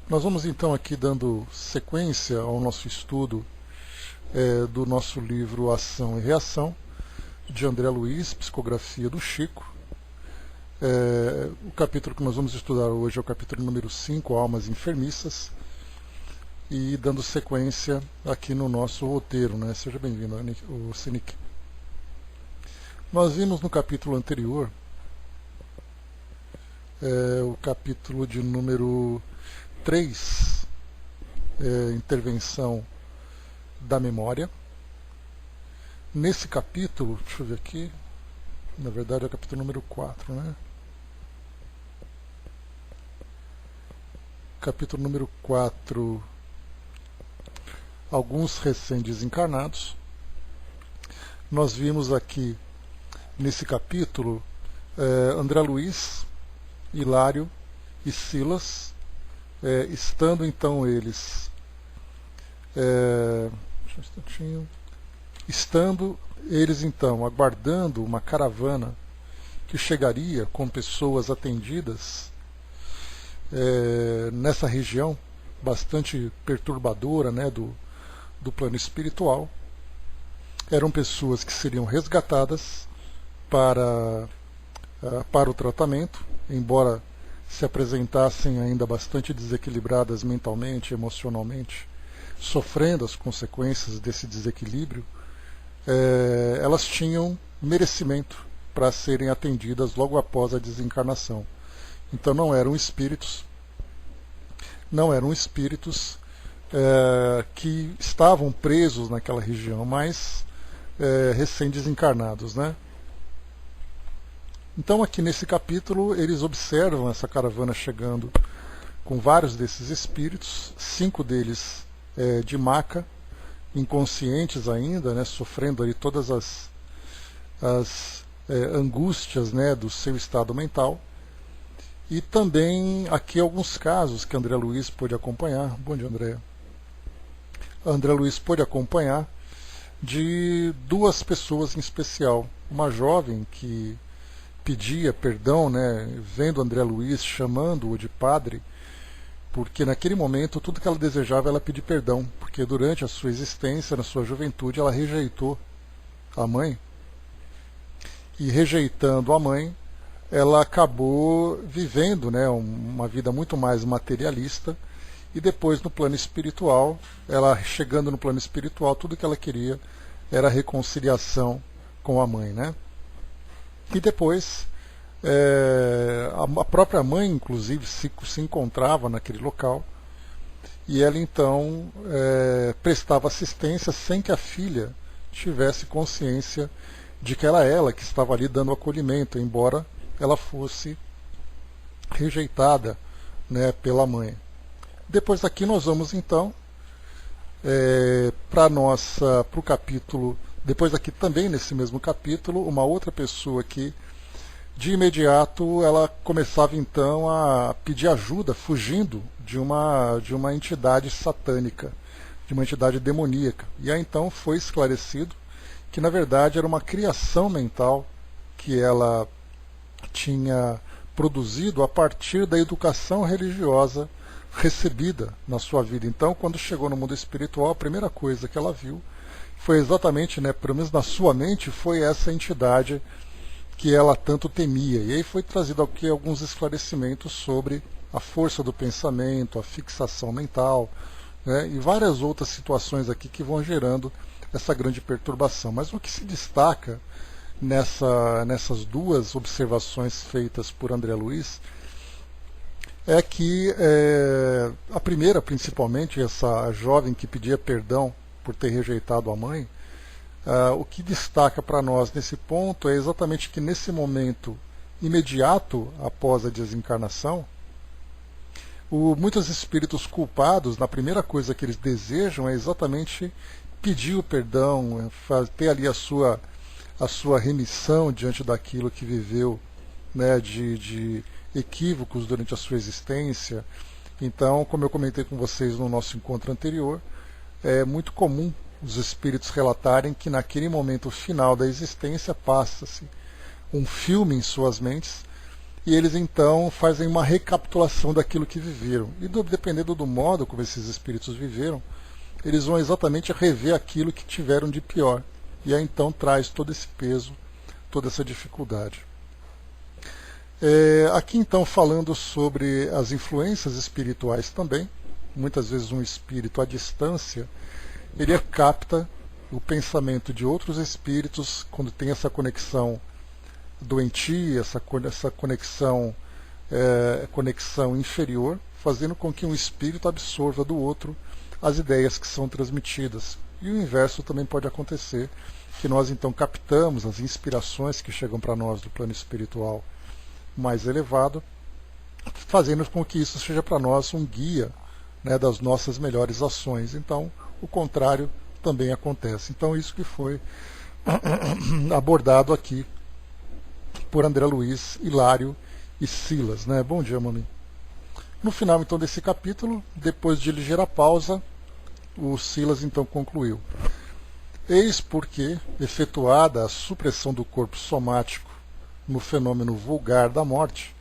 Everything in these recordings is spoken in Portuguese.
Nós vamos então aqui dando sequência ao nosso estudo do nosso livro Ação e Reação, de André Luiz, Psicografia do Chico. O capítulo que nós vamos estudar hoje é o capítulo número 5, Almas Enfermiças, e dando sequência aqui no nosso roteiro, né? Seja bem-vindo, o Senic. Nós vimos no capítulo anterior, o capítulo de número 3, intervenção da memória. Nesse capítulo, deixa eu ver aqui, na verdade é o capítulo número 4, né? Capítulo número 4, alguns recém-desencarnados. Nós vimos aqui, nesse capítulo, André Luiz, Hilário e Silas, estando então eles, aguardando uma caravana que chegaria com pessoas atendidas nessa região bastante perturbadora, né, do plano espiritual. Eram pessoas que seriam resgatadas para o tratamento, embora se apresentassem ainda bastante desequilibradas mentalmente, emocionalmente, sofrendo as consequências desse desequilíbrio. Elas tinham merecimento para serem atendidas logo após a desencarnação. Então não eram espíritos que estavam presos naquela região, mas recém-desencarnados, né? Então aqui nesse capítulo eles observam essa caravana chegando com vários desses espíritos, 5 deles de maca, inconscientes ainda, né, sofrendo ali todas as angústias, né, do seu estado mental. E também aqui alguns casos que André Luiz pôde acompanhar. Bom dia, André. André Luiz pôde acompanhar de 2 pessoas em especial. Uma jovem que pedia perdão, né, vendo André Luiz chamando-o de padre, porque naquele momento tudo que ela desejava era pedir perdão, porque durante a sua existência, na sua juventude, ela rejeitou a mãe, e rejeitando a mãe, ela acabou vivendo, né, uma vida muito mais materialista, e depois no plano espiritual, ela chegando no plano espiritual, tudo que ela queria era a reconciliação com a mãe, né? E depois, a própria mãe, inclusive, se encontrava naquele local, e ela então prestava assistência sem que a filha tivesse consciência de que era ela que estava ali dando acolhimento, embora ela fosse rejeitada, né, pela mãe. Depois daqui nós vamos então para o capítulo. Depois aqui também nesse mesmo capítulo, uma outra pessoa que de imediato ela começava então a pedir ajuda, fugindo de uma entidade satânica, de uma entidade demoníaca. E aí então foi esclarecido que na verdade era uma criação mental que ela tinha produzido a partir da educação religiosa recebida na sua vida. Então, quando chegou no mundo espiritual, a primeira coisa que ela viu foi exatamente, né, pelo menos na sua mente, foi essa entidade que ela tanto temia. E aí foi trazido aqui alguns esclarecimentos sobre a força do pensamento, a fixação mental, né, e várias outras situações aqui que vão gerando essa grande perturbação. Mas o que se destaca nessas 2 observações feitas por André Luiz é que a primeira, principalmente, essa jovem que pedia perdão por ter rejeitado a mãe, o que destaca para nós nesse ponto é exatamente que nesse momento imediato após a desencarnação, muitos espíritos culpados, na primeira coisa que eles desejam é exatamente pedir o perdão, ter ali a sua remissão diante daquilo que viveu, né, de equívocos durante a sua existência. Então, como eu comentei com vocês no nosso encontro anterior, é muito comum os espíritos relatarem que naquele momento final da existência passa-se um filme em suas mentes e eles então fazem uma recapitulação daquilo que viveram. E dependendo do modo como esses espíritos viveram, eles vão exatamente rever aquilo que tiveram de pior. E aí então traz todo esse peso, toda essa dificuldade. Aqui então falando sobre as influências espirituais também, muitas vezes um espírito à distância, ele capta o pensamento de outros espíritos quando tem essa conexão doentia, essa conexão inferior, fazendo com que um espírito absorva do outro as ideias que são transmitidas. E o inverso também pode acontecer, que nós então captamos as inspirações que chegam para nós do plano espiritual mais elevado, fazendo com que isso seja para nós um guia, né, das nossas melhores ações. Então, o contrário também acontece. Então, isso que foi abordado aqui por André Luiz, Hilário e Silas, né? Bom dia, mami. No final, então, desse capítulo, depois de ligeira pausa, o Silas, então, concluiu. Eis porque, efetuada a supressão do corpo somático no fenômeno vulgar da morte,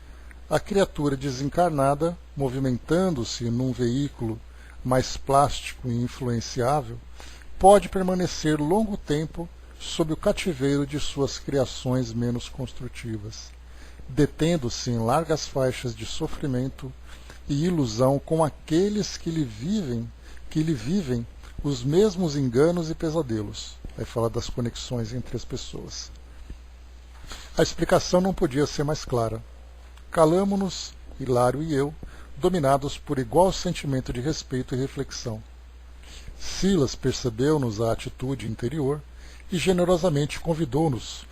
a criatura desencarnada, movimentando-se num veículo mais plástico e influenciável, pode permanecer longo tempo sob o cativeiro de suas criações menos construtivas, detendo-se em largas faixas de sofrimento e ilusão com aqueles que lhe vivem os mesmos enganos e pesadelos. Aí fala das conexões entre as pessoas. A explicação não podia ser mais clara. Calamo-nos, Hilário e eu, dominados por igual sentimento de respeito e reflexão. Silas percebeu-nos a atitude interior e generosamente convidou-nos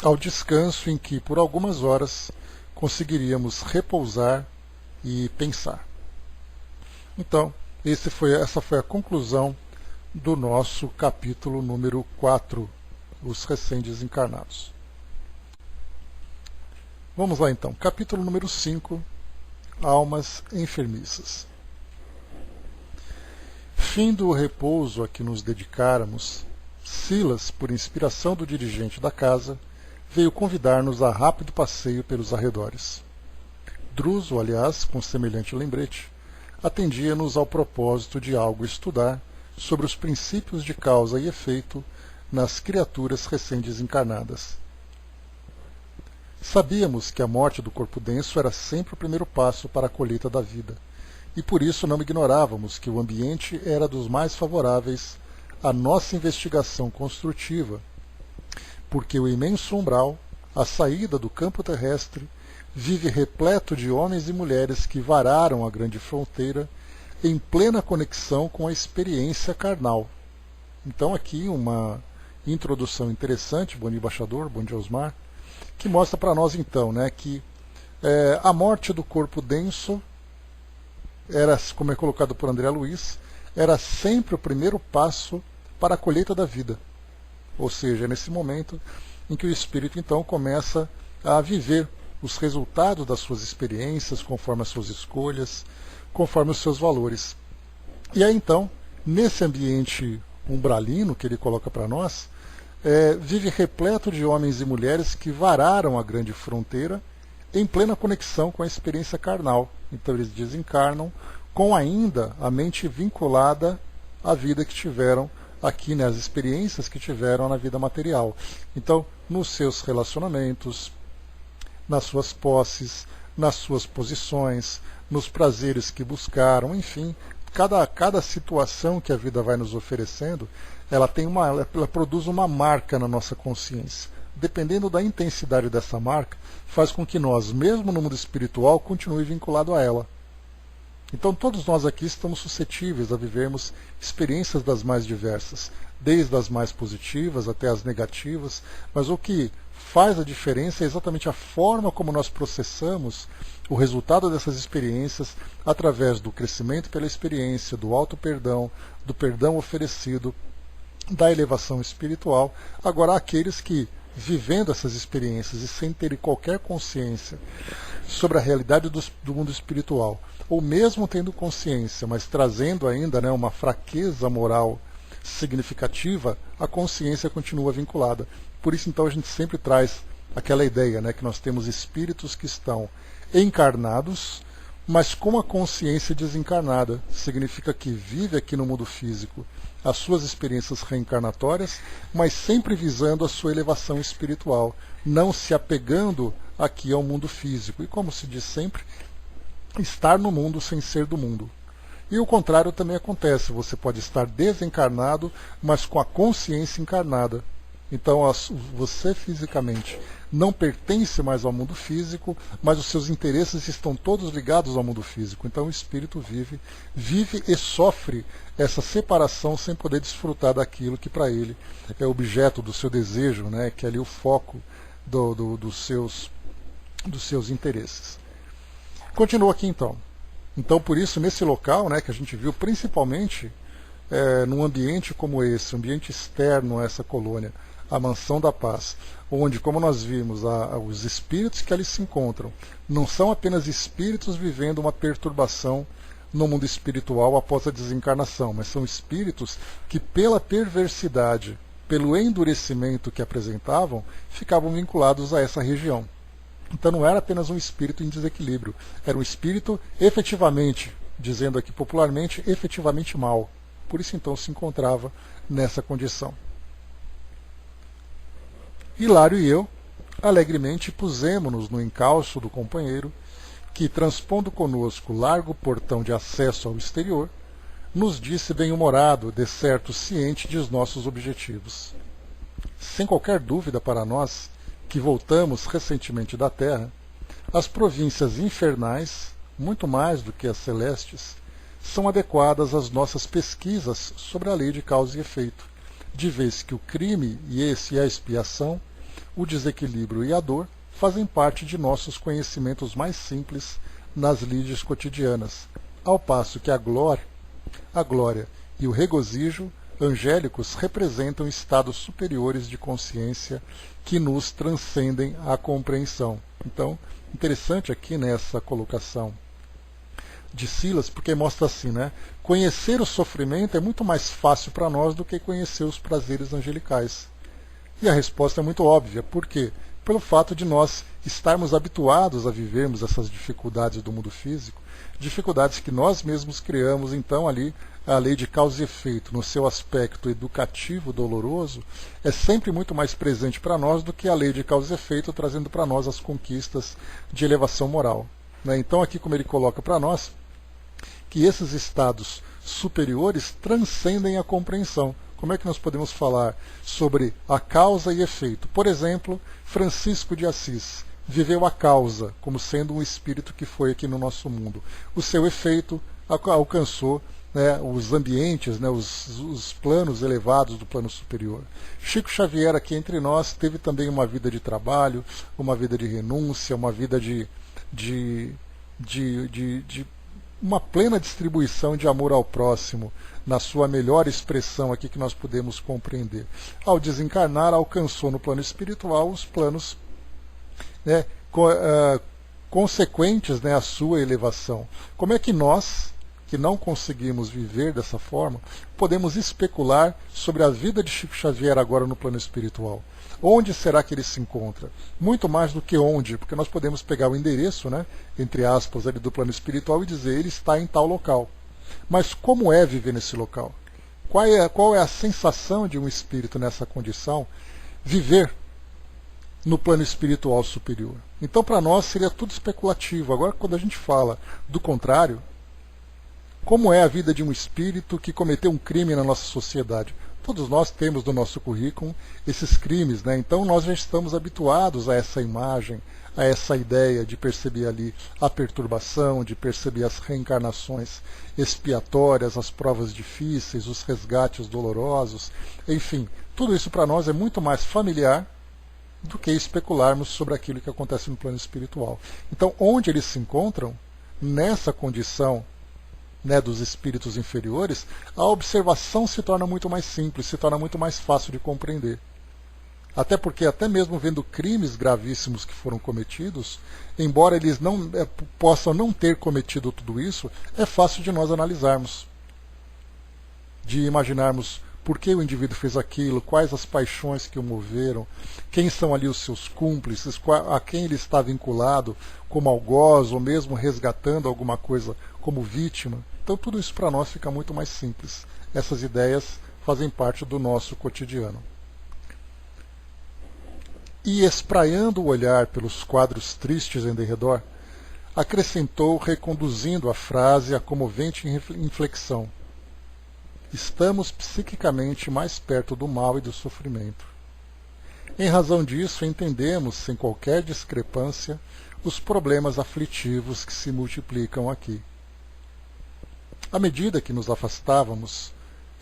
ao descanso em que, por algumas horas, conseguiríamos repousar e pensar. Então, essa foi a conclusão do nosso capítulo número 4, os recém-desencarnados. Vamos lá então, capítulo número 5, almas enfermiças. Findo o repouso a que nos dedicáramos, Silas, por inspiração do dirigente da casa, veio convidar-nos a rápido passeio pelos arredores. Druso, aliás, com semelhante lembrete, atendia-nos ao propósito de algo estudar sobre os princípios de causa e efeito nas criaturas recém-desencarnadas. Sabíamos que a morte do corpo denso era sempre o primeiro passo para a colheita da vida, e por isso não ignorávamos que o ambiente era dos mais favoráveis à nossa investigação construtiva, porque o imenso umbral, a saída do campo terrestre, vive repleto de homens e mulheres que vararam a grande fronteira em plena conexão com a experiência carnal. Então aqui uma introdução interessante, bom dia embaixador, bom dia Osmar, que mostra para nós então, né, que a morte do corpo denso era, como é colocado por André Luiz, era sempre o primeiro passo para a colheita da vida. Ou seja, é nesse momento em que o espírito então começa a viver os resultados das suas experiências, conforme as suas escolhas, conforme os seus valores. E aí então, nesse ambiente umbralino que ele coloca para nós, vive repleto de homens e mulheres que vararam a grande fronteira em plena conexão com a experiência carnal. Então eles desencarnam com ainda a mente vinculada à vida que tiveram aqui, né, as experiências que tiveram na vida material. Então, nos seus relacionamentos, nas suas posses, nas suas posições, nos prazeres que buscaram, enfim, cada situação que a vida vai nos oferecendo, ela produz uma marca na nossa consciência. Dependendo da intensidade dessa marca, faz com que nós, mesmo no mundo espiritual, continue vinculado a ela. Então todos nós aqui estamos suscetíveis a vivermos experiências das mais diversas, desde as mais positivas até as negativas, mas o que faz a diferença é exatamente a forma como nós processamos o resultado dessas experiências através do crescimento pela experiência, do auto-perdão, do perdão oferecido, da elevação espiritual. Agora, aqueles que, vivendo essas experiências e sem terem qualquer consciência sobre a realidade do mundo espiritual, ou mesmo tendo consciência, mas trazendo ainda, né, uma fraqueza moral significativa, a consciência continua vinculada. Por isso, então, a gente sempre traz aquela ideia, né, que nós temos espíritos que estão encarnados, mas com a consciência desencarnada. Significa que vive aqui no mundo físico as suas experiências reencarnatórias, mas sempre visando a sua elevação espiritual, não se apegando aqui ao mundo físico. E como se diz sempre, estar no mundo sem ser do mundo. E o contrário também acontece, você pode estar desencarnado, mas com a consciência encarnada. Então você fisicamente não pertence mais ao mundo físico, mas os seus interesses estão todos ligados ao mundo físico. Então o espírito vive e sofre essa separação sem poder desfrutar daquilo que para ele é objeto do seu desejo, né, que é ali o foco dos seus interesses. Continua aqui então. Então por isso nesse local, né, que a gente viu principalmente num ambiente como esse, um ambiente externo a essa colônia, a Mansão da Paz, onde, como nós vimos, os espíritos que ali se encontram não são apenas espíritos vivendo uma perturbação no mundo espiritual após a desencarnação, mas são espíritos que, pela perversidade, pelo endurecimento que apresentavam, ficavam vinculados a essa região. Então não era apenas um espírito em desequilíbrio, era um espírito efetivamente, dizendo aqui popularmente, efetivamente mau. Por isso então se encontrava nessa condição. Hilário e eu, alegremente, pusemo-nos no encalço do companheiro, que, transpondo conosco largo portão de acesso ao exterior, nos disse bem-humorado, de certo ciente de nossos objetivos. Sem qualquer dúvida para nós, que voltamos recentemente da Terra, as províncias infernais, muito mais do que as celestes, são adequadas às nossas pesquisas sobre a lei de causa e efeito, de vez que o crime e a expiação, o desequilíbrio e a dor, fazem parte de nossos conhecimentos mais simples nas lides cotidianas, ao passo que a glória e o regozijo angélicos representam estados superiores de consciência que nos transcendem a compreensão. Então, interessante aqui nessa colocação de Silas, porque mostra assim, né? Conhecer o sofrimento é muito mais fácil para nós do que conhecer os prazeres angelicais. E a resposta é muito óbvia. Por quê? Pelo fato de nós estarmos habituados a vivermos essas dificuldades do mundo físico, dificuldades que nós mesmos criamos. Então ali a lei de causa e efeito, no seu aspecto educativo doloroso, é sempre muito mais presente para nós do que a lei de causa e efeito trazendo para nós as conquistas de elevação moral. Então aqui como ele coloca para nós, que esses estados superiores transcendem a compreensão. Como é que nós podemos falar sobre a causa e efeito? Por exemplo, Francisco de Assis viveu a causa como sendo um espírito que foi aqui no nosso mundo. O seu efeito alcançou, né, os ambientes, né, os planos elevados do plano superior. Chico Xavier aqui entre nós teve também uma vida de trabalho, uma vida de renúncia, uma vida de uma plena distribuição de amor ao próximo, na sua melhor expressão aqui que nós podemos compreender. Ao desencarnar, alcançou no plano espiritual os planos, né, consequentes, né, à sua elevação. Como é que nós, que não conseguimos viver dessa forma, podemos especular sobre a vida de Chico Xavier agora no plano espiritual? Onde será que ele se encontra? Muito mais do que onde, porque nós podemos pegar o endereço, né, entre aspas, ali do plano espiritual e dizer ele está em tal local. Mas como é viver nesse local? Qual é a sensação de um espírito nessa condição? Viver no plano espiritual superior. Então para nós seria tudo especulativo. Agora quando a gente fala do contrário, como é a vida de um espírito que cometeu um crime na nossa sociedade? Todos nós temos no nosso currículo esses crimes, né? Então nós já estamos habituados a essa imagem, a essa ideia de perceber ali a perturbação, de perceber as reencarnações expiatórias, as provas difíceis, os resgates dolorosos, enfim, tudo isso para nós é muito mais familiar do que especularmos sobre aquilo que acontece no plano espiritual. Então, onde eles se encontram, nessa condição, né, dos espíritos inferiores, a observação se torna muito mais simples, se torna muito mais fácil de compreender. Até porque, até mesmo vendo crimes gravíssimos que foram cometidos, embora eles não possam não ter cometido tudo isso, é fácil de nós analisarmos, de imaginarmos por que o indivíduo fez aquilo, quais as paixões que o moveram, quem são ali os seus cúmplices, a quem ele está vinculado como algoz, ou mesmo resgatando alguma coisa como vítima. Então tudo isso para nós fica muito mais simples. Essas ideias fazem parte do nosso cotidiano. E espraiando o olhar pelos quadros tristes em derredor, acrescentou, reconduzindo a frase à comovente inflexão: estamos psiquicamente mais perto do mal e do sofrimento. Em razão disso, entendemos, sem qualquer discrepância, os problemas aflitivos que se multiplicam aqui. À medida que nos afastávamos,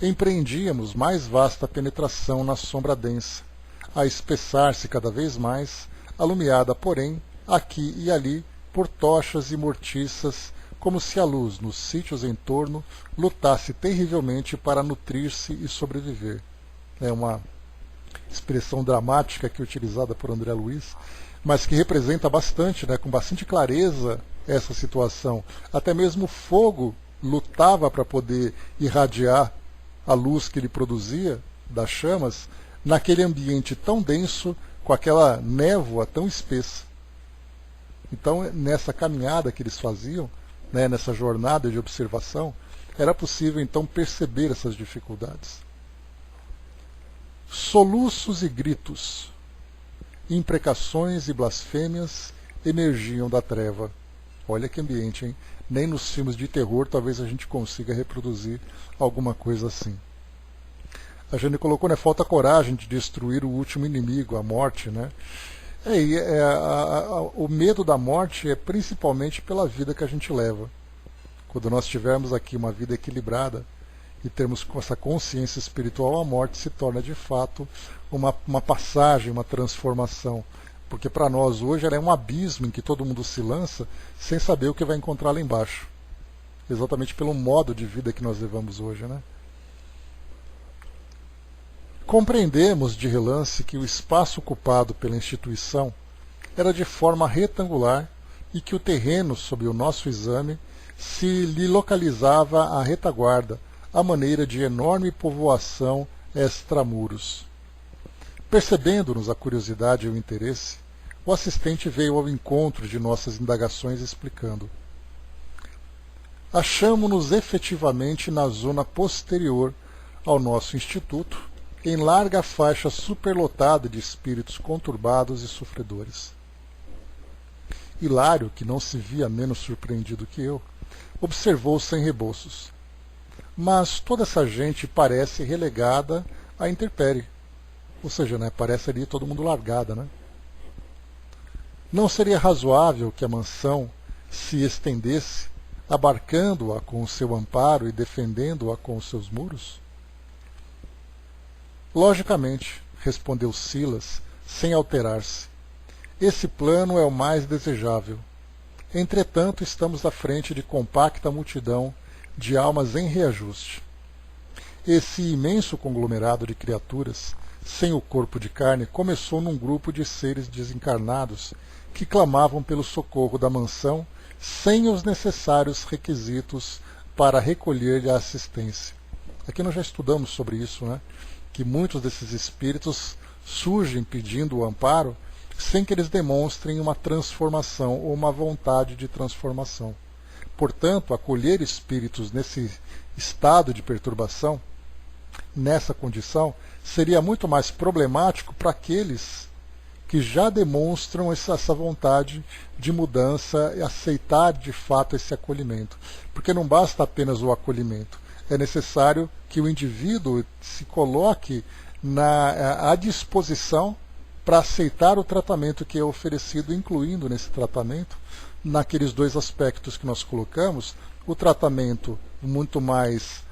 empreendíamos mais vasta penetração na sombra densa, a espessar-se cada vez mais, alumiada, porém, aqui e ali, por tochas e mortiças, como se a luz, nos sítios em torno, lutasse terrivelmente para nutrir-se e sobreviver. É uma expressão dramática aqui utilizada por André Luiz, mas que representa bastante, com bastante clareza, essa situação. Até mesmo o fogo lutava para poder irradiar a luz que ele produzia das chamas naquele ambiente tão denso, com aquela névoa tão espessa. Então, nessa caminhada que eles faziam, nessa jornada de observação, era possível então perceber essas dificuldades. Soluços e gritos, imprecações e blasfêmias emergiam da treva. Olha que ambiente, hein? Nem nos filmes de terror talvez a gente consiga reproduzir alguma coisa assim. A Jane colocou, falta coragem de destruir o último inimigo, a morte, o medo da morte é principalmente pela vida que a gente leva. Quando nós tivermos aqui uma vida equilibrada e termos essa consciência espiritual, a morte se torna de fato uma passagem, uma transformação. Porque para nós hoje ela é um abismo em que todo mundo se lança sem saber o que vai encontrar lá embaixo. Exatamente pelo modo de vida que nós levamos hoje, Compreendemos de relance que o espaço ocupado pela instituição era de forma retangular e que o terreno sob o nosso exame se lhe localizava à retaguarda, à maneira de enorme povoação extramuros. Percebendo-nos a curiosidade e o interesse, o assistente veio ao encontro de nossas indagações explicando: achamo-nos efetivamente na zona posterior ao nosso instituto, em larga faixa superlotada de espíritos conturbados e sofredores. Hilário, que não se via menos surpreendido que eu, observou sem rebolsos: mas toda essa gente parece relegada à intempérie. Ou seja, parece ali todo mundo largada, Não seria razoável que a mansão se estendesse, abarcando-a com o seu amparo e defendendo-a com os seus muros? Logicamente, respondeu Silas, sem alterar-se. Esse plano é o mais desejável. Entretanto, estamos à frente de compacta multidão de almas em reajuste. Esse imenso conglomerado de criaturas, sem o corpo de carne, começou num grupo de seres desencarnados que clamavam pelo socorro da mansão sem os necessários requisitos para recolher-lhe a assistência. Aqui nós já estudamos sobre isso, que muitos desses espíritos surgem pedindo o amparo sem que eles demonstrem uma transformação ou uma vontade de transformação. Portanto, acolher espíritos nesse estado de perturbação, nessa condição, seria muito mais problemático para aqueles que já demonstram essa vontade de mudança e aceitar de fato esse acolhimento. Porque não basta apenas o acolhimento, é necessário que o indivíduo se coloque à disposição para aceitar o tratamento que é oferecido, incluindo nesse tratamento, naqueles dois aspectos que nós colocamos, o tratamento muito mais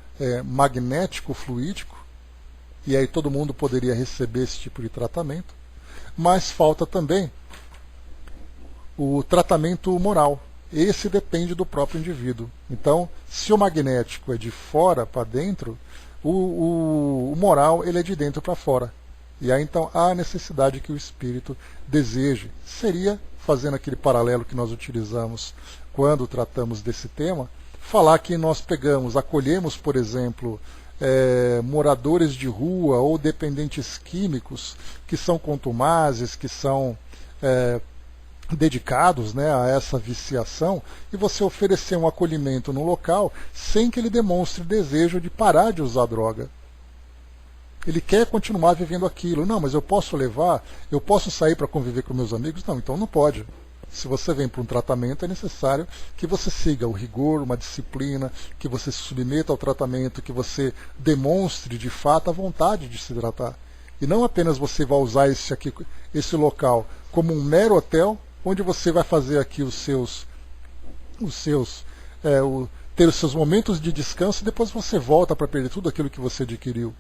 magnético, fluídico, e aí todo mundo poderia receber esse tipo de tratamento, mas falta também o tratamento moral. Esse depende do próprio indivíduo. Então, se o magnético é de fora para dentro, o moral ele é de dentro para fora. E aí então há a necessidade que o espírito deseje. Seria, fazendo aquele paralelo que nós utilizamos quando tratamos desse tema, falar que nós acolhemos, por exemplo, moradores de rua ou dependentes químicos que são contumazes, que são dedicados, né, a essa viciação, e você oferecer um acolhimento no local sem que ele demonstre desejo de parar de usar droga. Ele quer continuar vivendo aquilo. Não, mas eu posso levar, eu posso sair para conviver com meus amigos? Não, então não pode. Se você vem para um tratamento, é necessário que você siga o rigor, uma disciplina, que você se submeta ao tratamento, que você demonstre de fato a vontade de se tratar. E não apenas você vai usar esse local como um mero hotel, onde você vai fazer aqui ter os seus momentos de descanso e depois você volta para perder tudo aquilo que você adquiriu,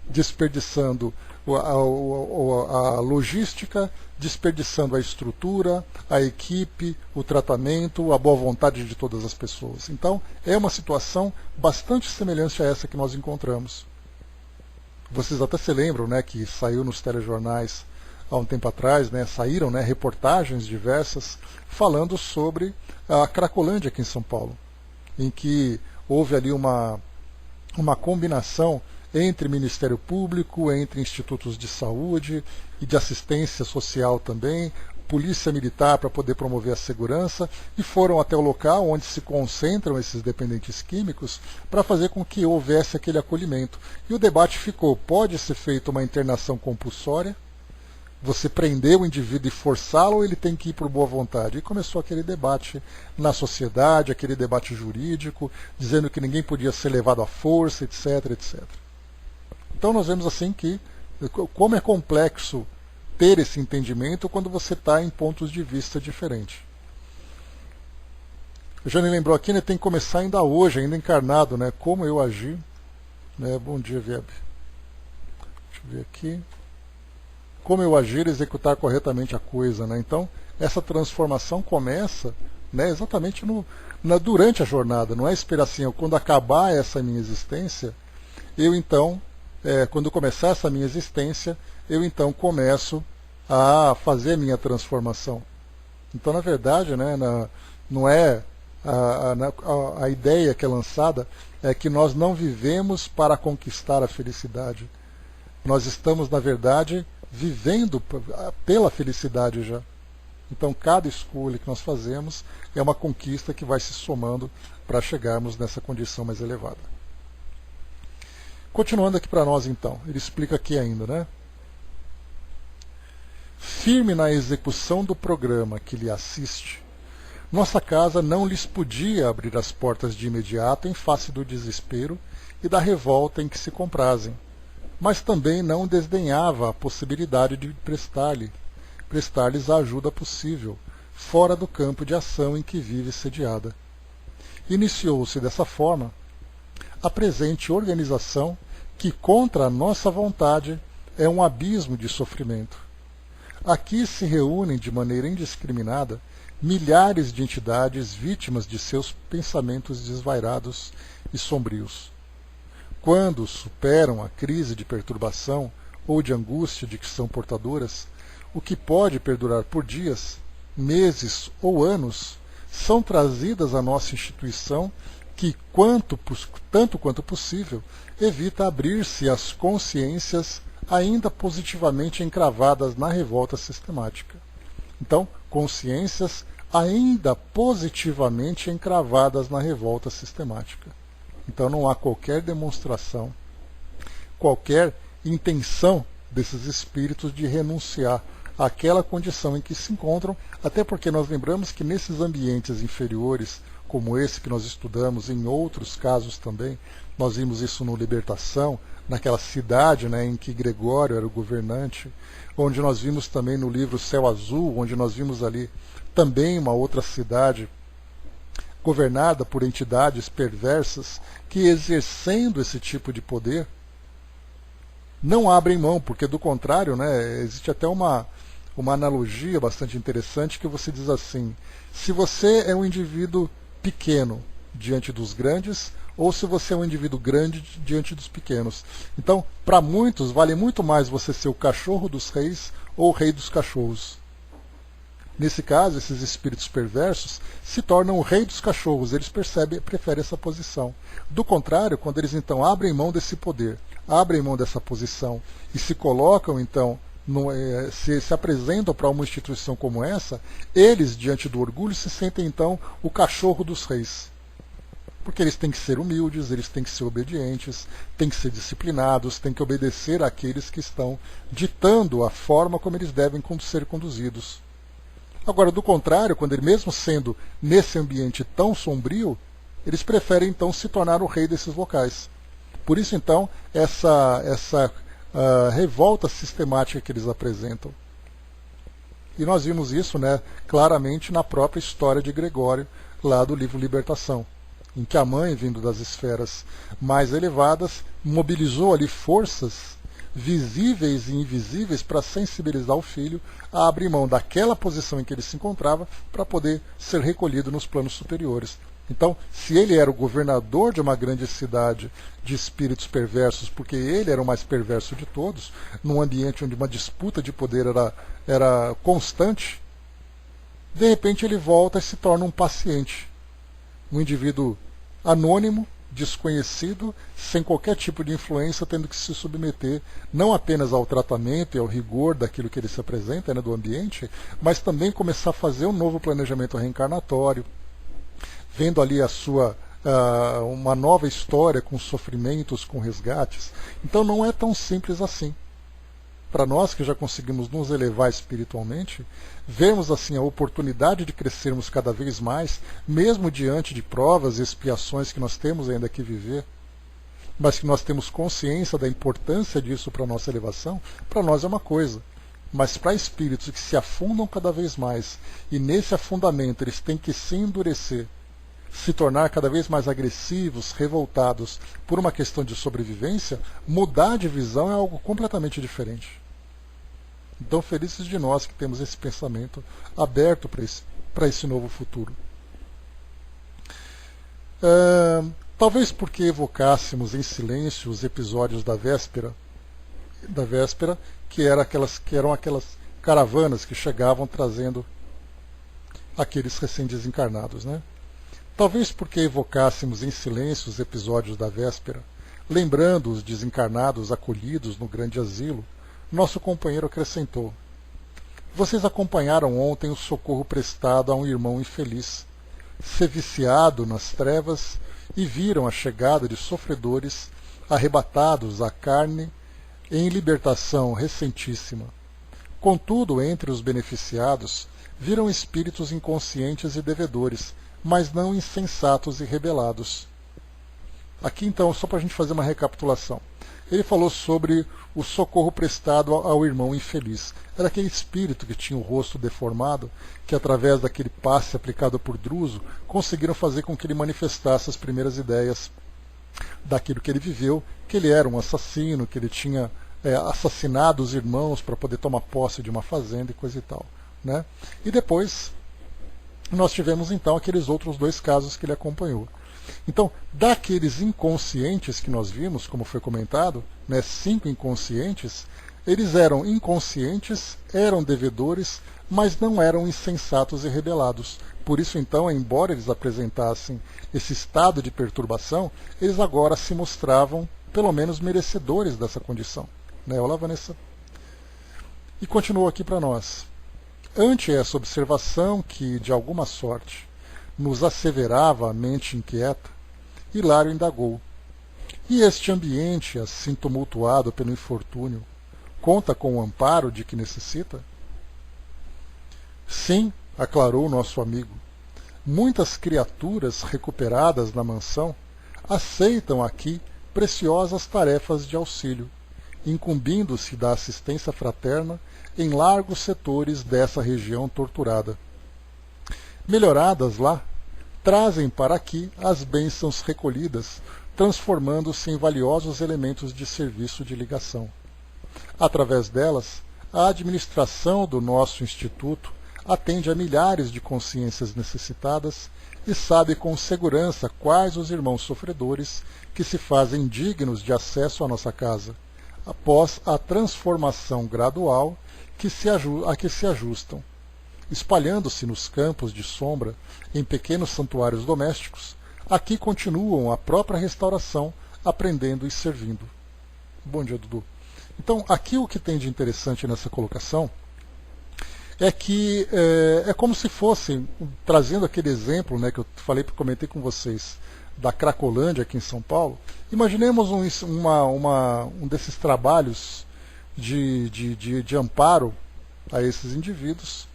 desperdiçando a logística, desperdiçando a estrutura, a equipe, o tratamento, a boa vontade de todas as pessoas. Então, é uma situação bastante semelhante a essa que nós encontramos. Vocês até se lembram, né, que saiu nos telejornais há um tempo atrás, né, saíram, né, reportagens diversas falando sobre a Cracolândia aqui em São Paulo, em que houve ali uma combinação entre Ministério Público, entre institutos de saúde e de assistência social também, polícia militar para poder promover a segurança, e foram até o local onde se concentram esses dependentes químicos para fazer com que houvesse aquele acolhimento. E o debate ficou: pode ser feita uma internação compulsória? Você prender o indivíduo e forçá-lo, ou ele tem que ir por boa vontade? E começou aquele debate na sociedade, aquele debate jurídico, dizendo que ninguém podia ser levado à força, etc, etc. Então nós vemos assim que como é complexo ter esse entendimento quando você está em pontos de vista diferentes. Já me lembrou aqui, né, tem que começar ainda hoje, ainda encarnado, né, como eu agi. Né, bom dia, Vieb. Deixa eu ver aqui. Como eu agir e executar corretamente a coisa. Né? Então, essa transformação começa, né, exatamente durante a jornada. Não é esperar assim, quando acabar essa minha existência, eu então, quando começar essa minha existência, eu então começo a fazer a minha transformação. Então, na verdade, né, não é a ideia que é lançada é que nós não vivemos para conquistar a felicidade. Nós estamos, na verdade, vivendo pela felicidade já. Então, cada escolha que nós fazemos é uma conquista que vai se somando para chegarmos nessa condição mais elevada. Continuando aqui para nós, então. Ele explica aqui ainda, né? Firme na execução do programa que lhe assiste, nossa casa não lhes podia abrir as portas de imediato em face do desespero e da revolta em que se comprazem, mas também não desdenhava a possibilidade de prestar-lhes a ajuda possível, fora do campo de ação em que vive sediada. Iniciou-se dessa forma a presente organização que, contra a nossa vontade, é um abismo de sofrimento. Aqui se reúnem de maneira indiscriminada milhares de entidades vítimas de seus pensamentos desvairados e sombrios. Quando superam a crise de perturbação ou de angústia de que são portadoras, o que pode perdurar por dias, meses ou anos, são trazidas à nossa instituição que, tanto quanto possível, evita abrir-se às consciências ainda positivamente encravadas na revolta sistemática. Então, consciências ainda positivamente encravadas na revolta sistemática. Então não há qualquer demonstração, qualquer intenção desses espíritos de renunciar àquela condição em que se encontram, até porque nós lembramos que nesses ambientes inferiores, como esse que nós estudamos, em outros casos também, nós vimos isso no Libertação, naquela cidade, né, em que Gregório era o governante, onde nós vimos também no livro Céu Azul, onde nós vimos ali também uma outra cidade governada por entidades perversas que, exercendo esse tipo de poder, não abrem mão, porque do contrário, né, existe até uma analogia bastante interessante que você diz assim: se você é um indivíduo pequeno diante dos grandes, ou se você é um indivíduo grande diante dos pequenos. Então, para muitos, vale muito mais você ser o cachorro dos reis ou o rei dos cachorros. Nesse caso, esses espíritos perversos se tornam o rei dos cachorros, eles preferem essa posição. Do contrário, quando eles então abrem mão desse poder, abrem mão dessa posição e se colocam então, se apresentam para uma instituição como essa, eles, diante do orgulho, se sentem então o cachorro dos reis. Porque eles têm que ser humildes, eles têm que ser obedientes, têm que ser disciplinados, têm que obedecer àqueles que estão ditando a forma como eles devem ser conduzidos. Agora, do contrário, quando ele, mesmo sendo nesse ambiente tão sombrio, eles preferem então se tornar o rei desses locais. Por isso, então, essa revolta sistemática que eles apresentam. E nós vimos isso, né, claramente na própria história de Gregório, lá do livro Libertação, em que a mãe, vindo das esferas mais elevadas, mobilizou ali forças visíveis e invisíveis para sensibilizar o filho a abrir mão daquela posição em que ele se encontrava para poder ser recolhido nos planos superiores. Então, se ele era o governador de uma grande cidade de espíritos perversos, porque ele era o mais perverso de todos, num ambiente onde uma disputa de poder era constante, de repente ele volta e se torna um paciente. Um indivíduo anônimo, desconhecido, sem qualquer tipo de influência, tendo que se submeter não apenas ao tratamento e ao rigor daquilo que ele se apresenta, né, do ambiente, mas também começar a fazer um novo planejamento reencarnatório, vendo ali uma nova história com sofrimentos, com resgates. Então não é tão simples assim. Para nós que já conseguimos nos elevar espiritualmente, vemos assim a oportunidade de crescermos cada vez mais, mesmo diante de provas e expiações que nós temos ainda que viver, mas que nós temos consciência da importância disso para a nossa elevação, para nós é uma coisa. Mas para espíritos que se afundam cada vez mais, e nesse afundamento eles têm que se endurecer, se tornar cada vez mais agressivos, revoltados por uma questão de sobrevivência, mudar de visão é algo completamente diferente. Então, felizes de nós que temos esse pensamento aberto para esse novo futuro. Talvez porque evocássemos em silêncio os episódios da véspera, que eram aquelas caravanas que chegavam trazendo aqueles recém-desencarnados, né? Talvez porque evocássemos em silêncio os episódios da véspera, lembrando os desencarnados acolhidos no grande asilo, nosso companheiro acrescentou: vocês acompanharam ontem o socorro prestado a um irmão infeliz, ser viciado nas trevas, e viram a chegada de sofredores arrebatados à carne em libertação recentíssima. Contudo, entre os beneficiados, viram espíritos inconscientes e devedores, mas não insensatos e rebelados. Aqui então, só para a gente fazer uma recapitulação. Ele falou sobre o socorro prestado ao irmão infeliz. Era aquele espírito que tinha o rosto deformado, que através daquele passe aplicado por Druso, conseguiram fazer com que ele manifestasse as primeiras ideias daquilo que ele viveu, que ele era um assassino, que ele tinha assassinado os irmãos para poder tomar posse de uma fazenda e coisa e tal, né? E depois nós tivemos então aqueles outros dois casos que ele acompanhou. Então, daqueles inconscientes que nós vimos, como foi comentado, né, 5 inconscientes, eles eram inconscientes, eram devedores, mas não eram insensatos e rebelados. Por isso, então, embora eles apresentassem esse estado de perturbação, eles agora se mostravam, pelo menos, merecedores dessa condição. Né? Olá, Vanessa. E continuou aqui para nós. Ante essa observação que, de alguma sorte, nos asseverava a mente inquieta, Hilário indagou: e este ambiente, assim tumultuado pelo infortúnio, conta com o amparo de que necessita? Sim, aclarou nosso amigo. Muitas criaturas recuperadas na mansão aceitam aqui preciosas tarefas de auxílio, incumbindo-se da assistência fraterna em largos setores dessa região torturada. Melhoradas lá, trazem para aqui as bênçãos recolhidas, transformando-se em valiosos elementos de serviço de ligação. Através delas, a administração do nosso Instituto atende a milhares de consciências necessitadas e sabe com segurança quais os irmãos sofredores que se fazem dignos de acesso à nossa casa, após a transformação gradual a que se ajustam. espalhando-se nos campos de sombra em pequenos santuários domésticos, aqui continuam a própria restauração, aprendendo e servindo. Bom dia, Dudu. Então, aqui o que tem de interessante nessa colocação é que é como se fosse, trazendo aquele exemplo, né, que eu comentei com vocês, da Cracolândia aqui em São Paulo. Imaginemos um desses trabalhos de amparo a esses indivíduos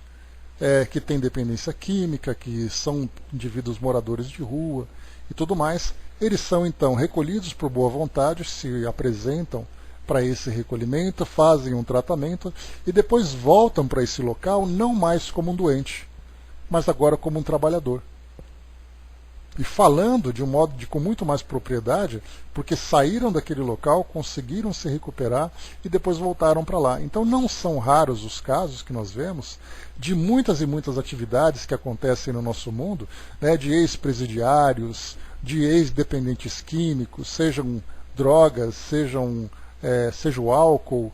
que têm dependência química, que são indivíduos moradores de rua e tudo mais. Eles são então recolhidos por boa vontade, se apresentam para esse recolhimento, fazem um tratamento e depois voltam para esse local não mais como um doente, mas agora como um trabalhador. E falando de um modo com muito mais propriedade, porque saíram daquele local, conseguiram se recuperar e depois voltaram para lá. Então não são raros os casos que nós vemos de muitas e muitas atividades que acontecem no nosso mundo, né, de ex-presidiários, de ex-dependentes químicos, sejam drogas, seja o álcool,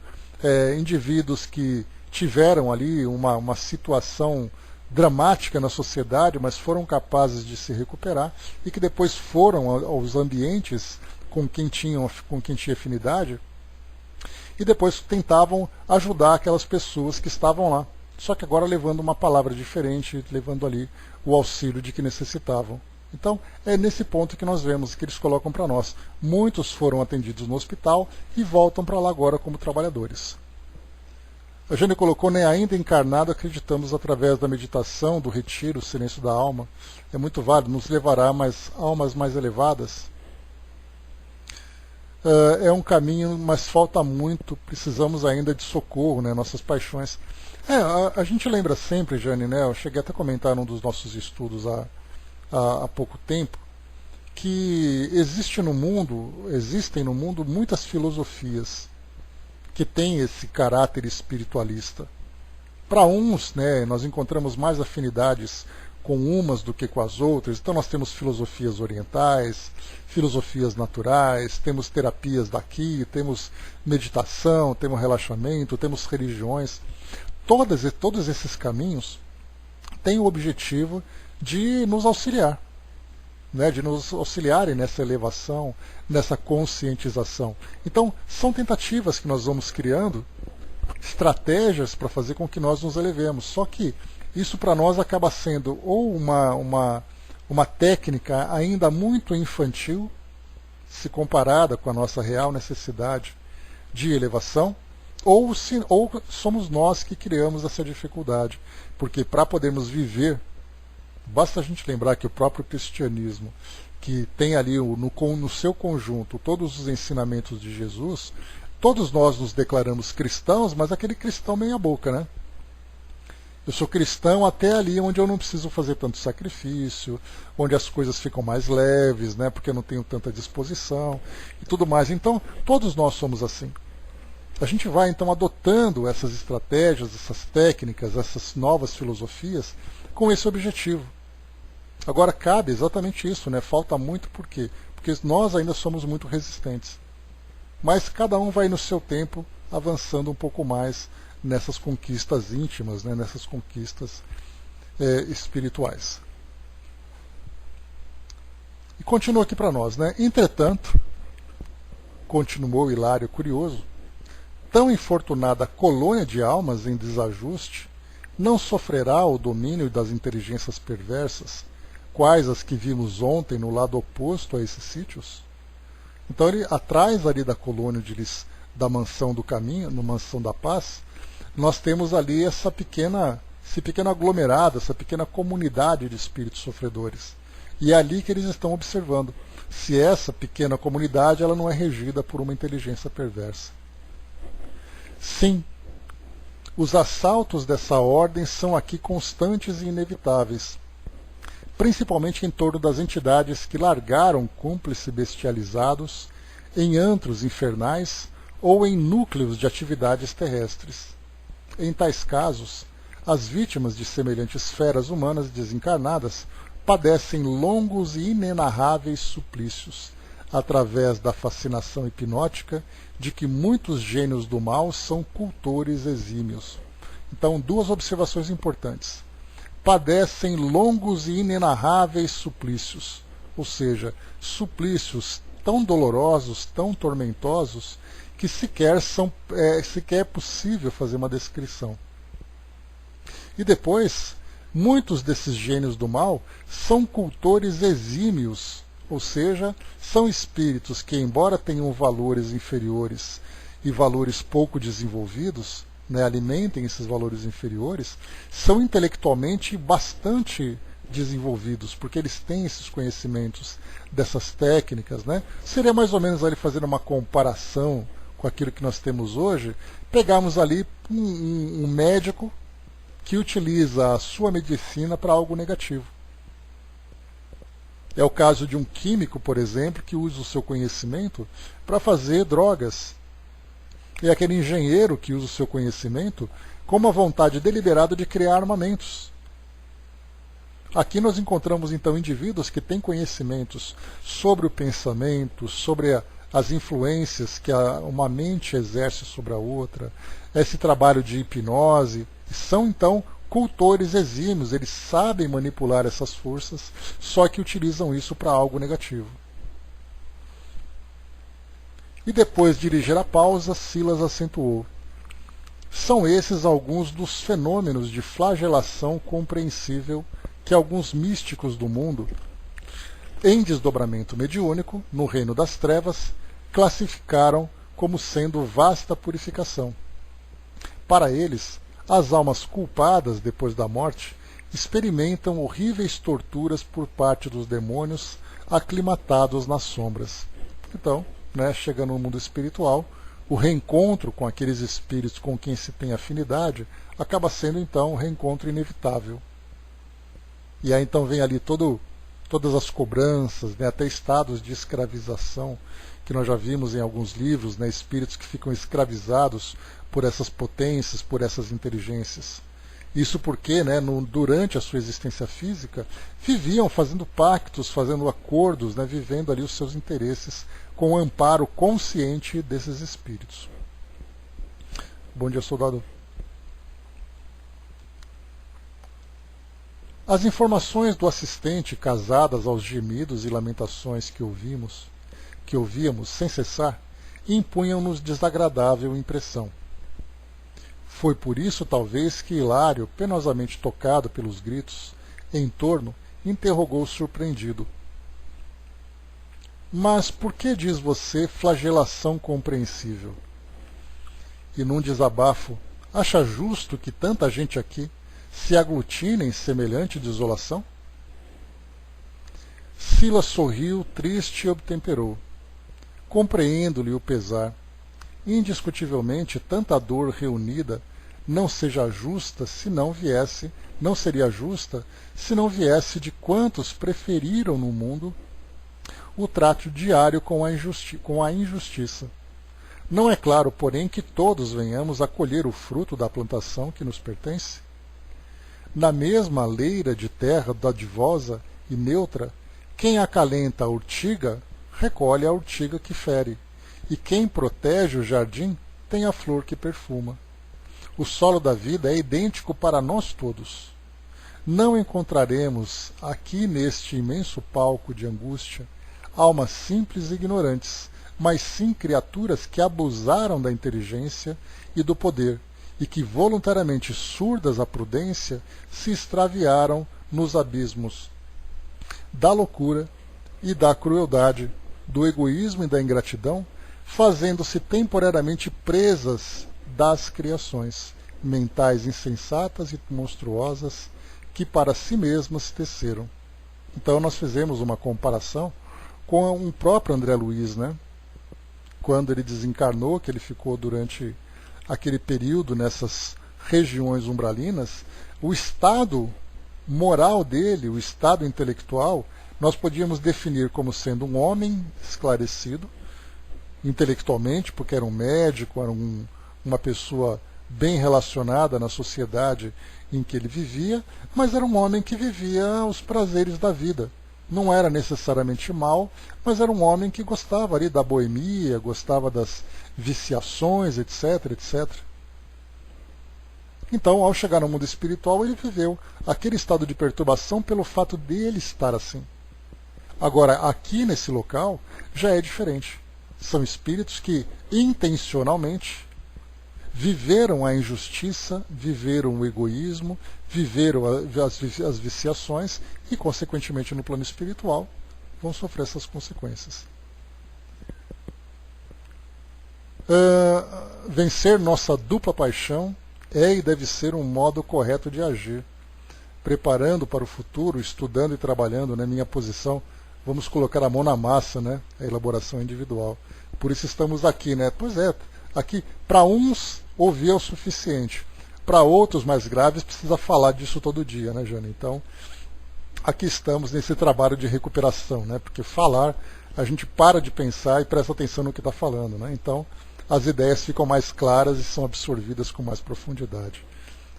indivíduos que tiveram ali uma situação dramática na sociedade, mas foram capazes de se recuperar e que depois foram aos ambientes com quem tinha afinidade e depois tentavam ajudar aquelas pessoas que estavam lá. Só que agora levando uma palavra diferente, levando ali o auxílio de que necessitavam. Então, é nesse ponto que nós vemos que eles colocam para nós. Muitos foram atendidos no hospital e voltam para lá agora como trabalhadores. A Jane colocou, nem ainda encarnado acreditamos através da meditação, do retiro, o silêncio da alma. É muito válido, nos levará a almas mais elevadas. É um caminho, mas falta muito, precisamos ainda de socorro, né, nossas paixões. A gente lembra sempre, Jane, né, eu cheguei até a comentar num dos nossos estudos há pouco tempo, que existem no mundo muitas filosofias que têm esse caráter espiritualista. Para uns, né, nós encontramos mais afinidades com umas do que com as outras. Então nós temos filosofias orientais, filosofias naturais, temos terapias daqui, temos meditação, temos relaxamento, temos religiões. Todos esses caminhos têm o objetivo de nos auxiliar, né, de nos auxiliarem nessa elevação, nessa conscientização. Então, são tentativas que nós vamos criando, estratégias para fazer com que nós nos elevemos. Só que isso para nós acaba sendo ou uma técnica ainda muito infantil, se comparada com a nossa real necessidade de elevação, ou somos nós que criamos essa dificuldade. Porque para podermos viver, basta a gente lembrar que o próprio cristianismo, que tem ali no seu conjunto todos os ensinamentos de Jesus, todos nós nos declaramos cristãos, mas aquele cristão meia boca, né? Eu sou cristão até ali onde eu não preciso fazer tanto sacrifício, onde as coisas ficam mais leves, né? Porque eu não tenho tanta disposição e tudo mais. Então, todos nós somos assim. A gente vai então adotando essas estratégias, essas técnicas, essas novas filosofias com esse objetivo. Agora cabe exatamente isso, né? Falta muito por quê? Porque nós ainda somos muito resistentes. Mas cada um vai no seu tempo avançando um pouco mais nessas conquistas íntimas, né? Nessas conquistas espirituais. E continua aqui para nós, né? Entretanto, continuou Hilário curioso, tão infortunada colônia de almas em desajuste não sofrerá o domínio das inteligências perversas, quais as que vimos ontem no lado oposto a esses sítios? Então, ele, atrás ali da colônia da mansão do caminho, no mansão da paz, nós temos ali esse pequeno aglomerado, essa pequena comunidade de espíritos sofredores. E é ali que eles estão observando se essa pequena comunidade ela não é regida por uma inteligência perversa. Sim, os assaltos dessa ordem são aqui constantes e inevitáveis, principalmente em torno das entidades que largaram cúmplices bestializados em antros infernais ou em núcleos de atividades terrestres. Em tais casos, as vítimas de semelhantes feras humanas desencarnadas padecem longos e inenarráveis suplícios, através da fascinação hipnótica de que muitos gênios do mal são cultores exímios. Então, duas observações importantes. padecem longos e inenarráveis suplícios, ou seja, suplícios tão dolorosos, tão tormentosos, que sequer é possível fazer uma descrição. E depois, muitos desses gênios do mal são cultores exímios, ou seja, são espíritos que, embora tenham valores inferiores e valores pouco desenvolvidos, alimentem esses valores inferiores, são intelectualmente bastante desenvolvidos, porque eles têm esses conhecimentos dessas técnicas. Seria mais ou menos ali fazendo uma comparação com aquilo que nós temos hoje, pegarmos ali um médico que utiliza a sua medicina para algo negativo. É o caso de um químico, por exemplo, que usa o seu conhecimento para fazer drogas. É aquele engenheiro que usa o seu conhecimento com uma vontade deliberada de criar armamentos. Aqui nós encontramos então indivíduos que têm conhecimentos sobre o pensamento, sobre as influências que uma mente exerce sobre a outra, esse trabalho de hipnose, são então cultores exímios, eles sabem manipular essas forças, só que utilizam isso para algo negativo. E depois de dirigir a pausa, Silas acentuou: são esses alguns dos fenômenos de flagelação compreensível que alguns místicos do mundo, em desdobramento mediúnico, no reino das trevas, classificaram como sendo vasta purificação. Para eles, as almas culpadas depois da morte experimentam horríveis torturas por parte dos demônios aclimatados nas sombras. Então, chegando no mundo espiritual, o reencontro com aqueles espíritos com quem se tem afinidade acaba sendo então um reencontro inevitável. E aí então vem ali todas as cobranças, até estados de escravização, que nós já vimos em alguns livros, espíritos que ficam escravizados por essas potências, por essas inteligências. Isso porque, durante a sua existência física, viviam fazendo pactos, fazendo acordos, vivendo ali os seus interesses com o amparo consciente desses espíritos. Bom dia, soldado. As informações do assistente, casadas aos gemidos e lamentações que ouvíamos sem cessar, impunham-nos desagradável impressão. Foi por isso, talvez, que Hilário, penosamente tocado pelos gritos em torno, interrogou surpreendido: mas por que diz você flagelação compreensível? E num desabafo, acha justo que tanta gente aqui se aglutine em semelhante desolação? Silas sorriu, triste, e obtemperou: compreendo-lhe o pesar. Indiscutivelmente, tanta dor reunida não seria justa se não viesse de quantos preferiram no mundo o trato diário com a injustiça. Não é claro, porém, que todos venhamos a colher o fruto da plantação que nos pertence? Na mesma leira de terra dadivosa e neutra, quem acalenta a urtiga, recolhe a urtiga que fere, e quem protege o jardim tem a flor que perfuma. O solo da vida é idêntico para nós todos. Não encontraremos aqui neste imenso palco de angústia almas simples e ignorantes, mas sim criaturas que abusaram da inteligência e do poder, e que voluntariamente surdas à prudência se extraviaram nos abismos da loucura e da crueldade, do egoísmo e da ingratidão, fazendo-se temporariamente presas das criações mentais insensatas e monstruosas que para si mesmas teceram. Então nós fizemos uma comparação com o próprio André Luiz, quando ele desencarnou, que ele ficou durante aquele período nessas regiões umbralinas, o estado moral dele, o estado intelectual, nós podíamos definir como sendo um homem esclarecido, intelectualmente, porque era um médico, era uma pessoa bem relacionada na sociedade em que ele vivia, mas era um homem que vivia os prazeres da vida. Não era necessariamente mau, mas era um homem que gostava ali da boemia, gostava das viciações, etc, etc. Então, ao chegar no mundo espiritual, ele viveu aquele estado de perturbação pelo fato dele estar assim. Agora, aqui nesse local, já é diferente. São espíritos que, intencionalmente, viveram a injustiça, viveram o egoísmo, viveram as viciações e, consequentemente, no plano espiritual, vão sofrer essas consequências. Vencer nossa dupla paixão é e deve ser um modo correto de agir. Preparando para o futuro, estudando e trabalhando, na minha posição, vamos colocar a mão na massa, né? A elaboração individual. Por isso estamos aqui, né? Pois é, aqui para uns ouvir é o suficiente. Para outros mais graves precisa falar disso todo dia, né, Jane? Então, aqui estamos nesse trabalho de recuperação, né? Porque falar, a gente para de pensar e presta atenção no que está falando, né? Então, as ideias ficam mais claras e são absorvidas com mais profundidade.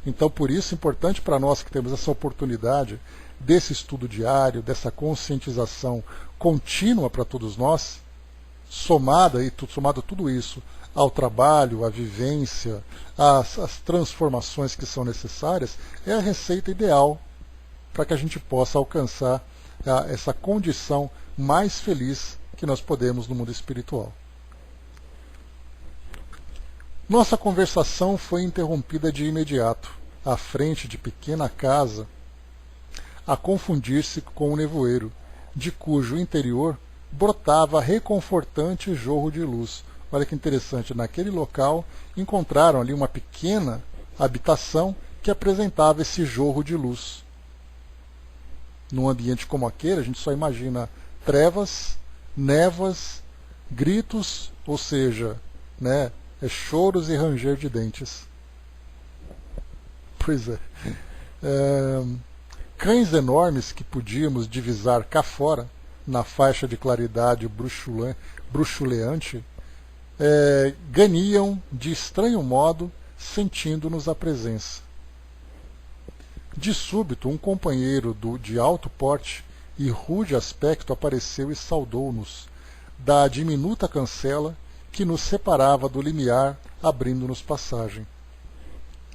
Então, por isso, é importante para nós que temos essa oportunidade desse estudo diário, dessa conscientização contínua para todos nós, somado tudo isso ao trabalho, à vivência, às transformações que são necessárias, é a receita ideal para que a gente possa alcançar essa condição mais feliz que nós podemos no mundo espiritual. Nossa conversação foi interrompida de imediato, à frente de pequena casa, a confundir-se com o nevoeiro, de cujo interior brotava reconfortante jorro de luz. Olha que interessante, naquele local encontraram ali uma pequena habitação que apresentava esse jorro de luz. Num ambiente como aquele, a gente só imagina trevas, névoas, gritos, ou seja, né, choros e ranger de dentes. Pois é. Cães enormes que podíamos divisar cá fora, na faixa de claridade bruxuleante, ganiam de estranho modo, sentindo-nos a presença. De súbito, um companheiro de alto porte e rude aspecto apareceu e saudou-nos da diminuta cancela que nos separava do limiar, abrindo-nos passagem.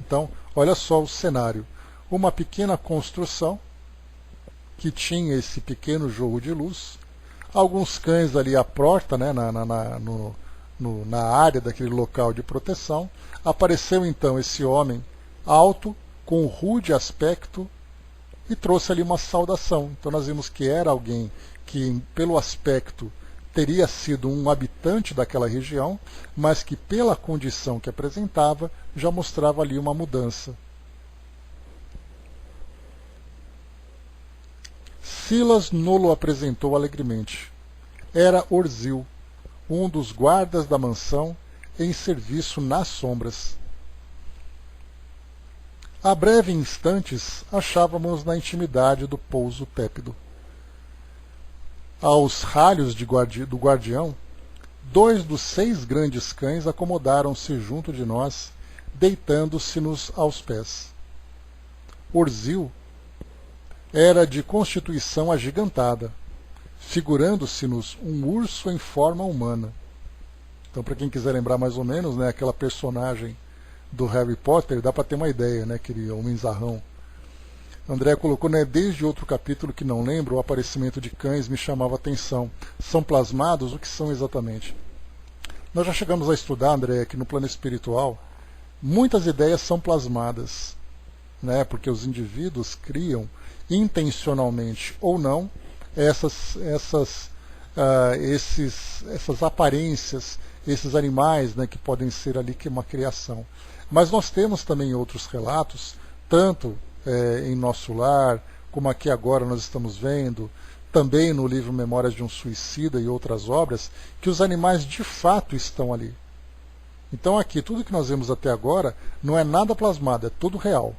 Então, olha só o cenário. Uma pequena construção que tinha esse pequeno jogo de luz, alguns cães ali à porta, né, na área daquele local de proteção. Apareceu então esse homem alto, com rude aspecto, e trouxe ali uma saudação. Então nós vimos que era alguém que, pelo aspecto, teria sido um habitante daquela região, mas que pela condição que apresentava, já mostrava ali uma mudança. Silas nolo apresentou alegremente. Era Orzil, um dos guardas da mansão, em serviço nas sombras. A breve instantes achávamos na intimidade do pouso tépido. Aos ralhos do guardião, 2 dos 6 grandes cães acomodaram-se junto de nós, deitando-se-nos aos pés. Orzil era de constituição agigantada, figurando-se-nos um urso em forma humana. Então, para quem quiser lembrar mais ou menos, né, aquela personagem do Harry Potter, dá para ter uma ideia, né, aquele homenzarrão. André colocou, né, desde outro capítulo que não lembro, o aparecimento de cães me chamava a atenção. São plasmados? O que são exatamente? Nós já chegamos a estudar, André, que no plano espiritual, muitas ideias são plasmadas, né, porque os indivíduos criam, intencionalmente ou não, essas aparências, esses animais, né, que podem ser ali que uma criação. Mas nós temos também outros relatos, tanto em Nosso Lar, como aqui agora nós estamos vendo, também no livro Memórias de um Suicida e outras obras, que os animais de fato estão ali. Então aqui, tudo que nós vemos até agora não é nada plasmado, é tudo real.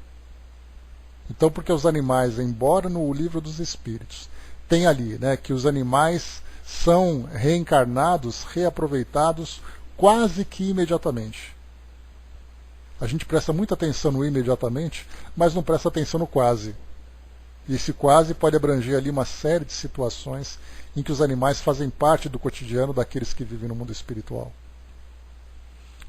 Então, porque os animais, embora no Livro dos Espíritos tem ali, né, que os animais são reencarnados, reaproveitados quase que imediatamente. A gente presta muita atenção no imediatamente, mas não presta atenção no quase. E esse quase pode abranger ali uma série de situações em que os animais fazem parte do cotidiano daqueles que vivem no mundo espiritual.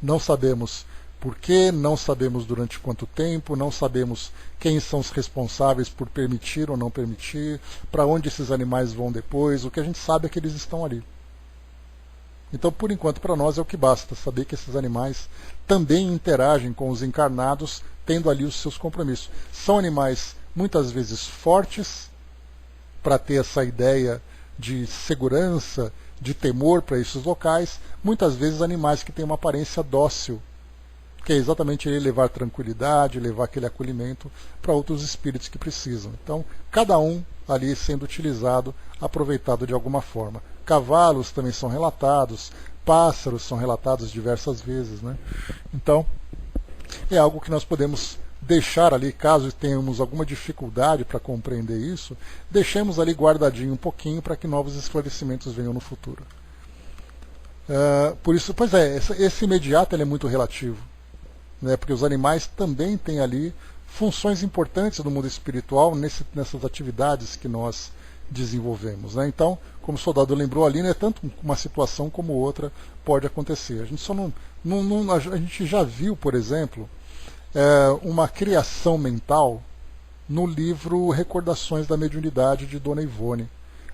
Não sabemos Por quê? Não sabemos durante quanto tempo, não sabemos quem são os responsáveis por permitir ou não permitir, para onde esses animais vão depois. O que a gente sabe é que eles estão ali. Então, por enquanto, para nós é o que basta, saber que esses animais também interagem com os encarnados, tendo ali os seus compromissos. São animais muitas vezes fortes, para ter essa ideia de segurança, de temor para esses locais, muitas vezes animais que têm uma aparência dócil, que é exatamente ele levar tranquilidade, levar aquele acolhimento para outros espíritos que precisam. Então, cada um ali sendo utilizado, aproveitado de alguma forma. Cavalos também são relatados, pássaros são relatados diversas vezes, né? Então, é algo que nós podemos deixar ali, caso tenhamos alguma dificuldade para compreender isso, deixemos ali guardadinho um pouquinho para que novos esclarecimentos venham no futuro. Por isso, pois é, esse imediato ele é muito relativo, né? Porque os animais também têm ali funções importantes no mundo espiritual nessas atividades que nós desenvolvemos, né? Então, como o soldado lembrou ali, né, tanto uma situação como outra pode acontecer. A gente só a gente já viu, por exemplo, uma criação mental no livro Recordações da Mediunidade de Dona Ivone.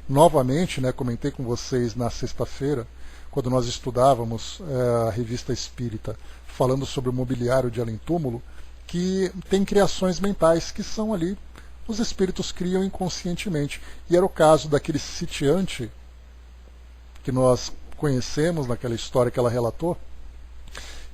Novamente, né, comentei com vocês na sexta-feira, quando nós estudávamos a Revista Espírita, falando sobre o mobiliário de além-túmulo, que tem criações mentais que são ali, os espíritos criam inconscientemente. E era o caso daquele sitiante que nós conhecemos naquela história que ela relatou,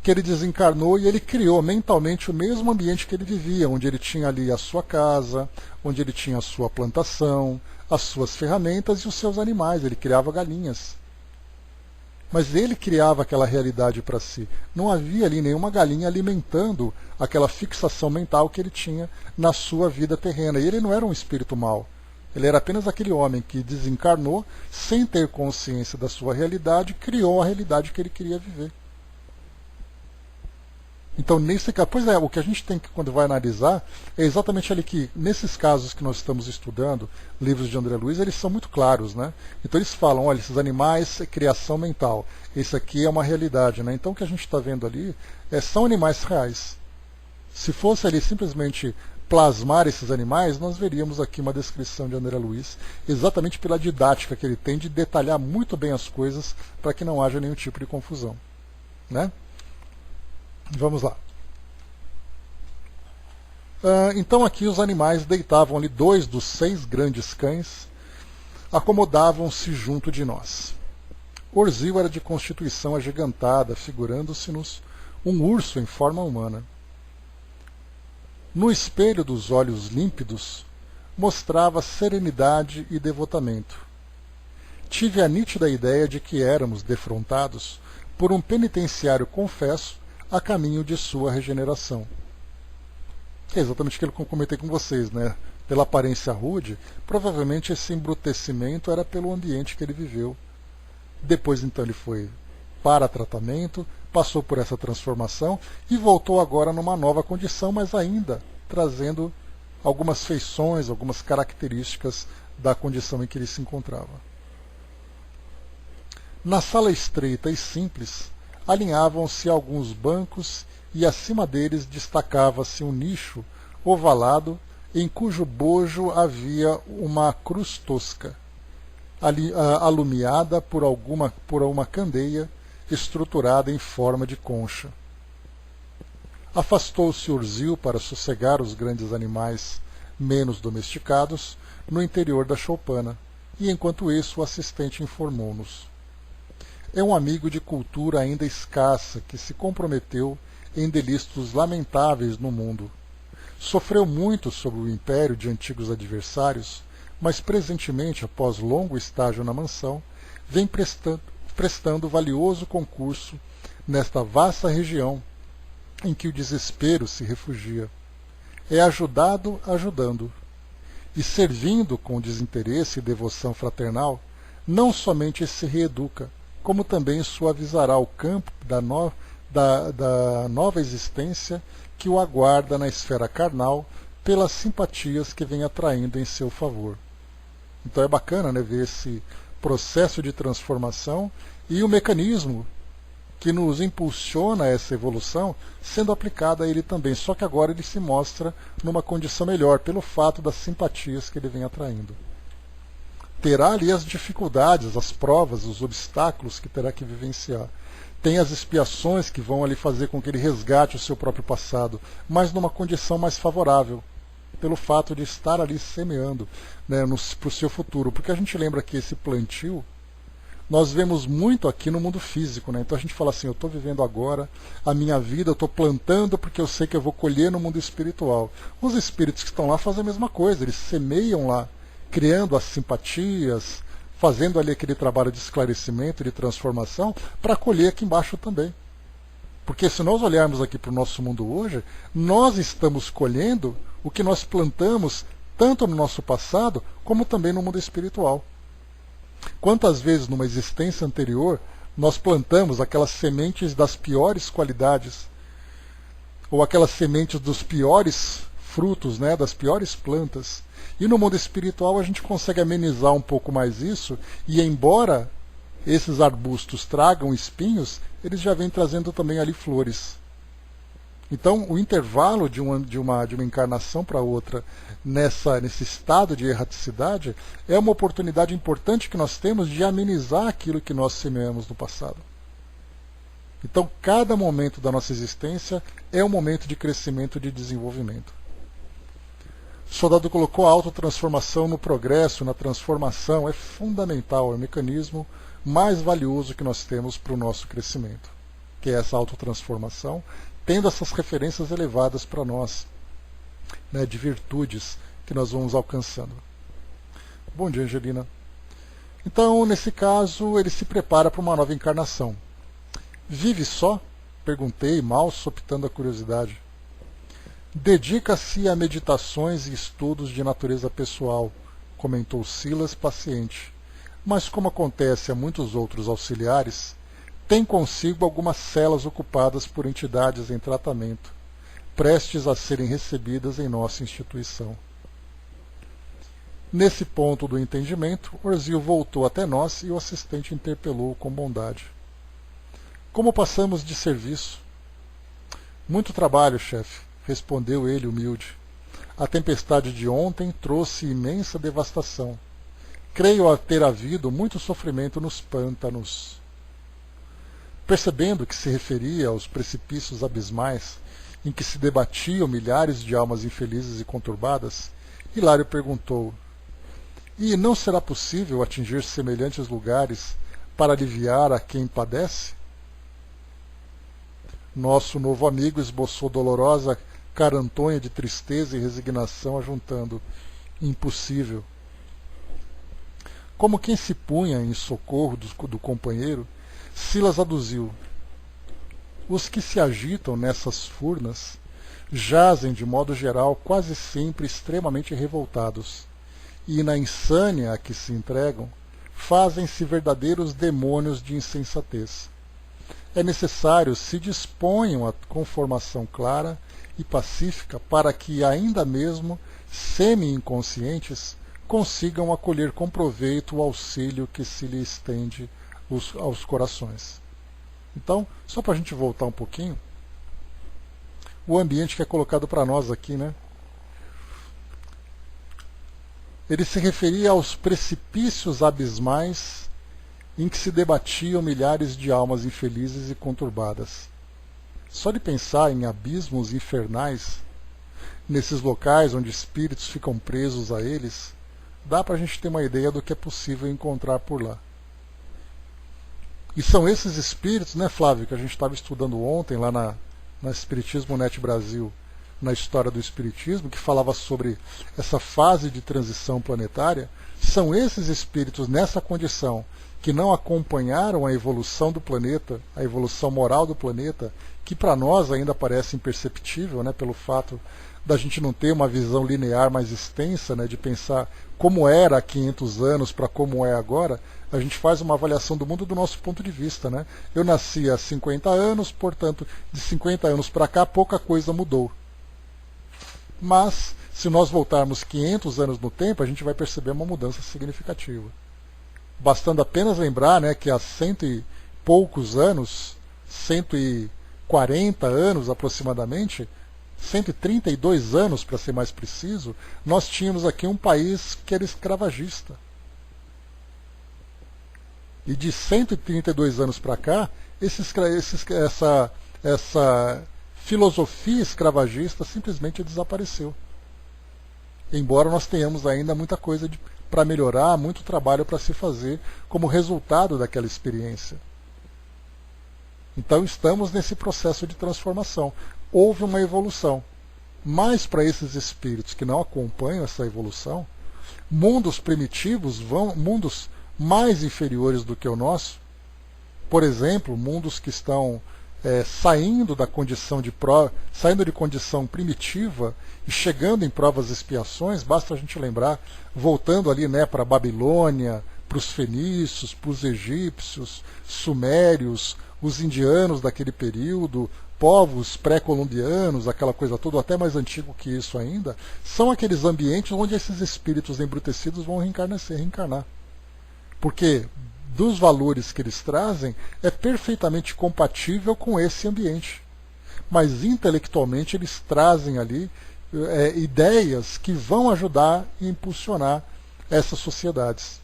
que ele desencarnou e ele criou mentalmente o mesmo ambiente que ele vivia, onde ele tinha ali a sua casa, onde ele tinha a sua plantação, as suas ferramentas e os seus animais. Ele criava galinhas. Mas ele criava aquela realidade para si. Não havia ali nenhuma galinha alimentando aquela fixação mental que ele tinha na sua vida terrena. E ele não era um espírito mau. Ele era apenas aquele homem que desencarnou, sem ter consciência da sua realidade, criou a realidade que ele queria viver. Então, nesse caso, pois é, o que a gente tem que, quando vai analisar, é exatamente ali que, nesses casos que nós estamos estudando, livros de André Luiz, eles são muito claros, né? Então eles falam, olha, esses animais é criação mental, esse aqui é uma realidade, né? Então o que a gente está vendo ali são animais reais. Se fosse ali simplesmente plasmar esses animais, nós veríamos aqui uma descrição de André Luiz, exatamente pela didática que ele tem de detalhar muito bem as coisas para que não haja nenhum tipo de confusão, né? Vamos lá. Então aqui os animais deitavam ali, 2 dos 6 grandes cães, acomodavam-se junto de nós. Orzil era de constituição agigantada, figurando-se-nos um urso em forma humana. No espelho dos olhos límpidos, mostrava serenidade e devotamento. Tive a nítida ideia de que éramos defrontados por um penitenciário confesso a caminho de sua regeneração. É exatamente aquilo que eu comentei com vocês, né? Pela aparência rude, provavelmente esse embrutecimento era pelo ambiente que ele viveu. Depois, então, ele foi para tratamento, passou por essa transformação e voltou agora numa nova condição, mas ainda trazendo algumas feições, algumas características da condição em que ele se encontrava. Na sala estreita e simples, alinhavam-se alguns bancos e acima deles destacava-se um nicho ovalado em cujo bojo havia uma cruz tosca, alumiada por uma candeia estruturada em forma de concha. Afastou-se Orzil para sossegar os grandes animais menos domesticados no interior da choupana, e enquanto isso o assistente informou-nos. É um amigo de cultura ainda escassa que se comprometeu em delitos lamentáveis no mundo. Sofreu muito sob o império de antigos adversários, mas presentemente, após longo estágio na mansão, vem prestando valioso concurso nesta vasta região em que o desespero se refugia. É ajudado ajudando, e servindo com desinteresse e devoção fraternal, não somente se reeduca, como também suavizará o campo da nova existência que o aguarda na esfera carnal pelas simpatias que vem atraindo em seu favor. Então é bacana, né, ver esse processo de transformação e o mecanismo que nos impulsiona a essa evolução, sendo aplicada a ele também. Só que agora ele se mostra numa condição melhor, pelo fato das simpatias que ele vem atraindo. Terá ali as dificuldades, as provas, os obstáculos que terá que vivenciar. Tem as expiações que vão ali fazer com que ele resgate o seu próprio passado, mas numa condição mais favorável, pelo fato de estar ali semeando, né, para o seu futuro. Porque a gente lembra que esse plantio, nós vemos muito aqui no mundo físico, né? Então a gente fala assim, eu estou vivendo agora a minha vida, eu estou plantando porque eu sei que eu vou colher no mundo espiritual. Os espíritos que estão lá fazem a mesma coisa, eles semeiam lá, criando as simpatias, fazendo ali aquele trabalho de esclarecimento, de transformação, para colher aqui embaixo também. Porque se nós olharmos aqui para o nosso mundo hoje, nós estamos colhendo o que nós plantamos tanto no nosso passado, como também no mundo espiritual. Quantas vezes numa existência anterior nós plantamos aquelas sementes das piores qualidades, ou aquelas sementes dos piores frutos, né, das piores plantas, e no mundo espiritual a gente consegue amenizar um pouco mais isso, e embora esses arbustos tragam espinhos, eles já vêm trazendo também ali flores. Então, o intervalo de uma encarnação para outra nesse estado de erraticidade é uma oportunidade importante que nós temos de amenizar aquilo que nós semeamos no passado. Então, cada momento da nossa existência é um momento de crescimento e de desenvolvimento. O soldado colocou a autotransformação no progresso, na transformação, é fundamental, é o mecanismo mais valioso que nós temos para o nosso crescimento, que é essa autotransformação, tendo essas referências elevadas para nós, né, de virtudes que nós vamos alcançando. Bom dia, Angelina. Então, nesse caso, ele se prepara para uma nova encarnação. Vive só? Perguntei, mal sopitando a curiosidade. Dedica-se a meditações e estudos de natureza pessoal, comentou Silas, paciente. Mas, como acontece a muitos outros auxiliares, tem consigo algumas celas ocupadas por entidades em tratamento, prestes a serem recebidas em nossa instituição. Nesse ponto do entendimento, Orzil voltou até nós e o assistente interpelou-o com bondade. Como passamos de serviço? Muito trabalho, chefe, respondeu ele humilde. A tempestade de ontem trouxe imensa devastação. Creio ter havido muito sofrimento nos pântanos. Percebendo que se referia aos precipícios abismais em que se debatiam milhares de almas infelizes e conturbadas, Hilário perguntou: e não será possível atingir semelhantes lugares para aliviar a quem padece? Nosso novo amigo esboçou dolorosa carantonha de tristeza e resignação, ajuntando: impossível. Como quem se punha em socorro do companheiro, Silas aduziu: os que se agitam nessas furnas jazem, de modo geral, quase sempre extremamente revoltados, e na insânia a que se entregam, fazem-se verdadeiros demônios de insensatez. É necessário se disponham a conformação clara e pacífica para que, ainda mesmo semi-inconscientes, consigam acolher com proveito o auxílio que se lhe estende aos corações. Então, só para a gente voltar um pouquinho, o ambiente que é colocado para nós aqui, né? Ele se referia aos precipícios abismais em que se debatiam milhares de almas infelizes e conturbadas. Só de pensar em abismos infernais, nesses locais onde espíritos ficam presos a eles, dá para a gente ter uma ideia do que é possível encontrar por lá. E são esses espíritos, né, Flávio, que a gente estava estudando ontem lá na Espiritismo Net Brasil, na história do Espiritismo, que falava sobre essa fase de transição planetária. São esses espíritos nessa condição que não acompanharam a evolução do planeta, a evolução moral do planeta, que para nós ainda parece imperceptível, né, pelo fato da gente não ter uma visão linear mais extensa, né, de pensar como era há 500 anos para como é agora. A gente faz uma avaliação do mundo do nosso ponto de vista, né? Eu nasci há 50 anos, portanto, de 50 anos para cá pouca coisa mudou. Mas, se nós voltarmos 500 anos no tempo, a gente vai perceber uma mudança significativa. Bastando apenas lembrar, né, que há 100 e poucos anos 140 anos aproximadamente, 132 anos para ser mais preciso, nós tínhamos aqui um país que era escravagista. E de 132 anos para cá, essa filosofia escravagista simplesmente desapareceu. Embora nós tenhamos ainda muita coisa para melhorar, muito trabalho para se fazer como resultado daquela experiência. Então estamos nesse processo de transformação. Houve uma evolução. Mas para esses espíritos que não acompanham essa evolução, mundos primitivos, mundos mais inferiores do que o nosso, por exemplo, mundos que estão saindo de condição primitiva e chegando em provas e expiações, basta a gente lembrar, voltando ali, né, para a Babilônia, para os fenícios, para os egípcios, sumérios, os indianos daquele período, povos pré-colombianos, aquela coisa toda, até mais antigo que isso ainda, são aqueles ambientes onde esses espíritos embrutecidos vão reencarnar. Porque dos valores que eles trazem é perfeitamente compatível com esse ambiente. Mas intelectualmente eles trazem ali ideias que vão ajudar e impulsionar essas sociedades.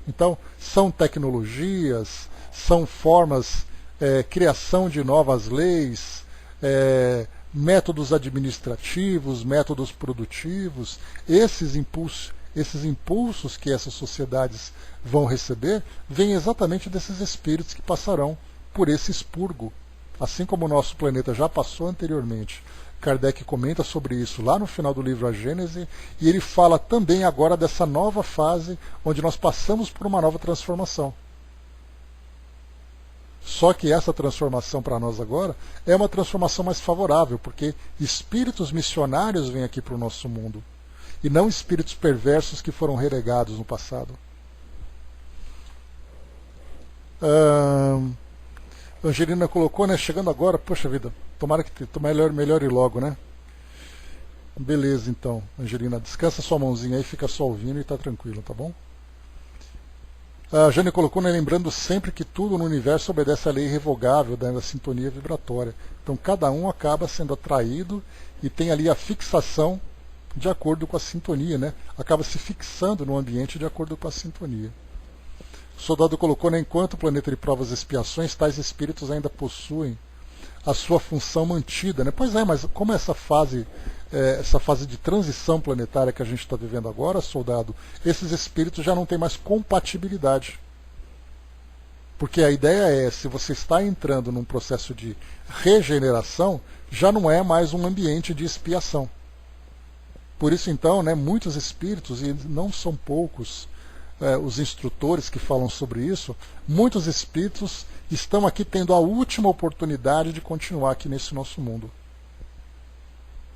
Então, são tecnologias, são formas, criação de novas leis, métodos administrativos, métodos produtivos, esses impulsos que essas sociedades vão receber, vêm exatamente desses espíritos que passarão por esse expurgo. Assim como o nosso planeta já passou anteriormente. Kardec comenta sobre isso lá no final do livro A Gênese, e ele fala também agora dessa nova fase, onde nós passamos por uma nova transformação. Só que essa transformação para nós agora é uma transformação mais favorável, porque espíritos missionários vêm aqui para o nosso mundo, e não espíritos perversos que foram relegados no passado. Angelina colocou, né, chegando agora, poxa vida, tomara que melhore logo, né? Beleza, então, Angelina, descansa sua mãozinha aí, fica só ouvindo e tá tranquilo, tá bom? A Jane colocou, né, lembrando sempre que tudo no universo obedece à lei irrevogável da sintonia vibratória. Então cada um acaba sendo atraído e tem ali a fixação de acordo com a sintonia, né? Acaba se fixando no ambiente de acordo com a sintonia. O soldado colocou, né, enquanto o planeta de provas e expiações, tais espíritos ainda possuem a sua função mantida, né? Pois é, mas como essa fase de transição planetária que a gente está vivendo agora, soldado, esses espíritos já não têm mais compatibilidade. Porque a ideia é, se você está entrando num processo de regeneração, já não é mais um ambiente de expiação. Por isso, então, né, muitos espíritos, e não são poucos os instrutores que falam sobre isso, muitos espíritos estão aqui tendo a última oportunidade de continuar aqui nesse nosso mundo.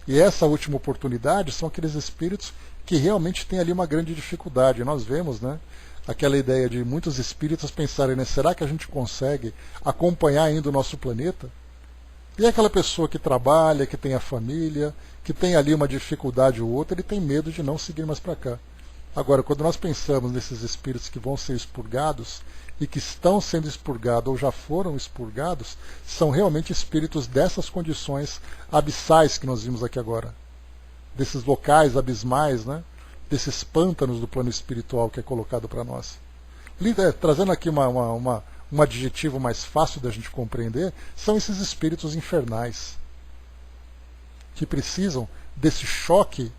E essa última oportunidade são aqueles espíritos que realmente têm ali uma grande dificuldade. Nós vemos, né, aquela ideia de muitos espíritos pensarem, né, será que a gente consegue acompanhar ainda o nosso planeta? E aquela pessoa que trabalha, que tem a família, que tem ali uma dificuldade ou outra, ele tem medo de não seguir mais para cá. Agora, quando nós pensamos nesses espíritos que vão ser expurgados e que estão sendo expurgados ou já foram expurgados, são realmente espíritos dessas condições abissais que nós vimos aqui agora. Desses locais abismais, né? Desses pântanos do plano espiritual que é colocado para nós. Trazendo aqui um adjetivo mais fácil da gente compreender, são esses espíritos infernais, que precisam desse choque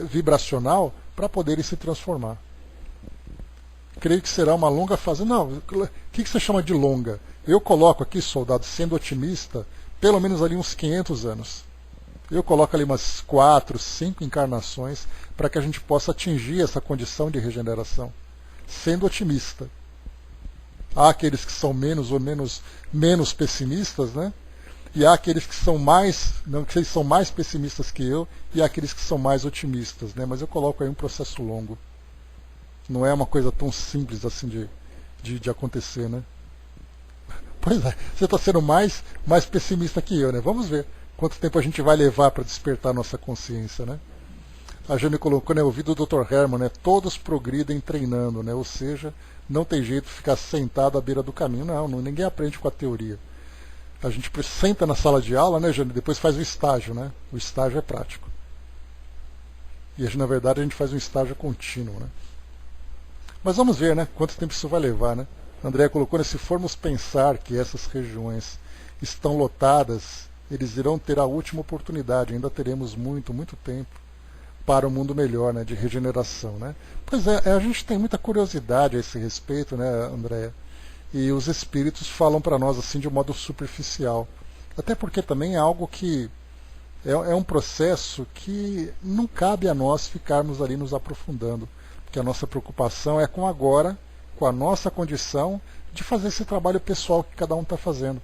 vibracional para poderem se transformar. Creio que será uma longa fase. Não, o que você chama de longa? Eu coloco aqui, soldado, sendo otimista, pelo menos ali uns 500 anos. Eu coloco ali umas 4, 5 encarnações para que a gente possa atingir essa condição de regeneração, sendo otimista. Há aqueles que são menos pessimistas, né? E há aqueles que são mais pessimistas que eu, e há aqueles que são mais otimistas, né? Mas eu coloco aí um processo longo. Não é uma coisa tão simples assim de acontecer, né? Pois é, você está sendo mais pessimista que eu, né? Vamos ver quanto tempo a gente vai levar para despertar nossa consciência, né? A Jane colocou, né, ouvido do Dr. Herman, né? Todos progridem treinando, né? Ou seja, não tem jeito de ficar sentado à beira do caminho. Não, ninguém aprende com a teoria. A gente senta na sala de aula, né, Jane? Depois faz o estágio, né? O estágio é prático. E na verdade a gente faz um estágio contínuo, né? Mas vamos ver, né? Quanto tempo isso vai levar, né? André colocou, né, se formos pensar que essas regiões estão lotadas, eles irão ter a última oportunidade. Ainda teremos muito, muito tempo para um mundo melhor, né, de regeneração, né? Pois é, a gente tem muita curiosidade a esse respeito, né, André? E os espíritos falam para nós assim de um modo superficial. Até porque também é algo que é um processo que não cabe a nós ficarmos ali nos aprofundando. Porque a nossa preocupação é com agora, com a nossa condição de fazer esse trabalho pessoal que cada um está fazendo.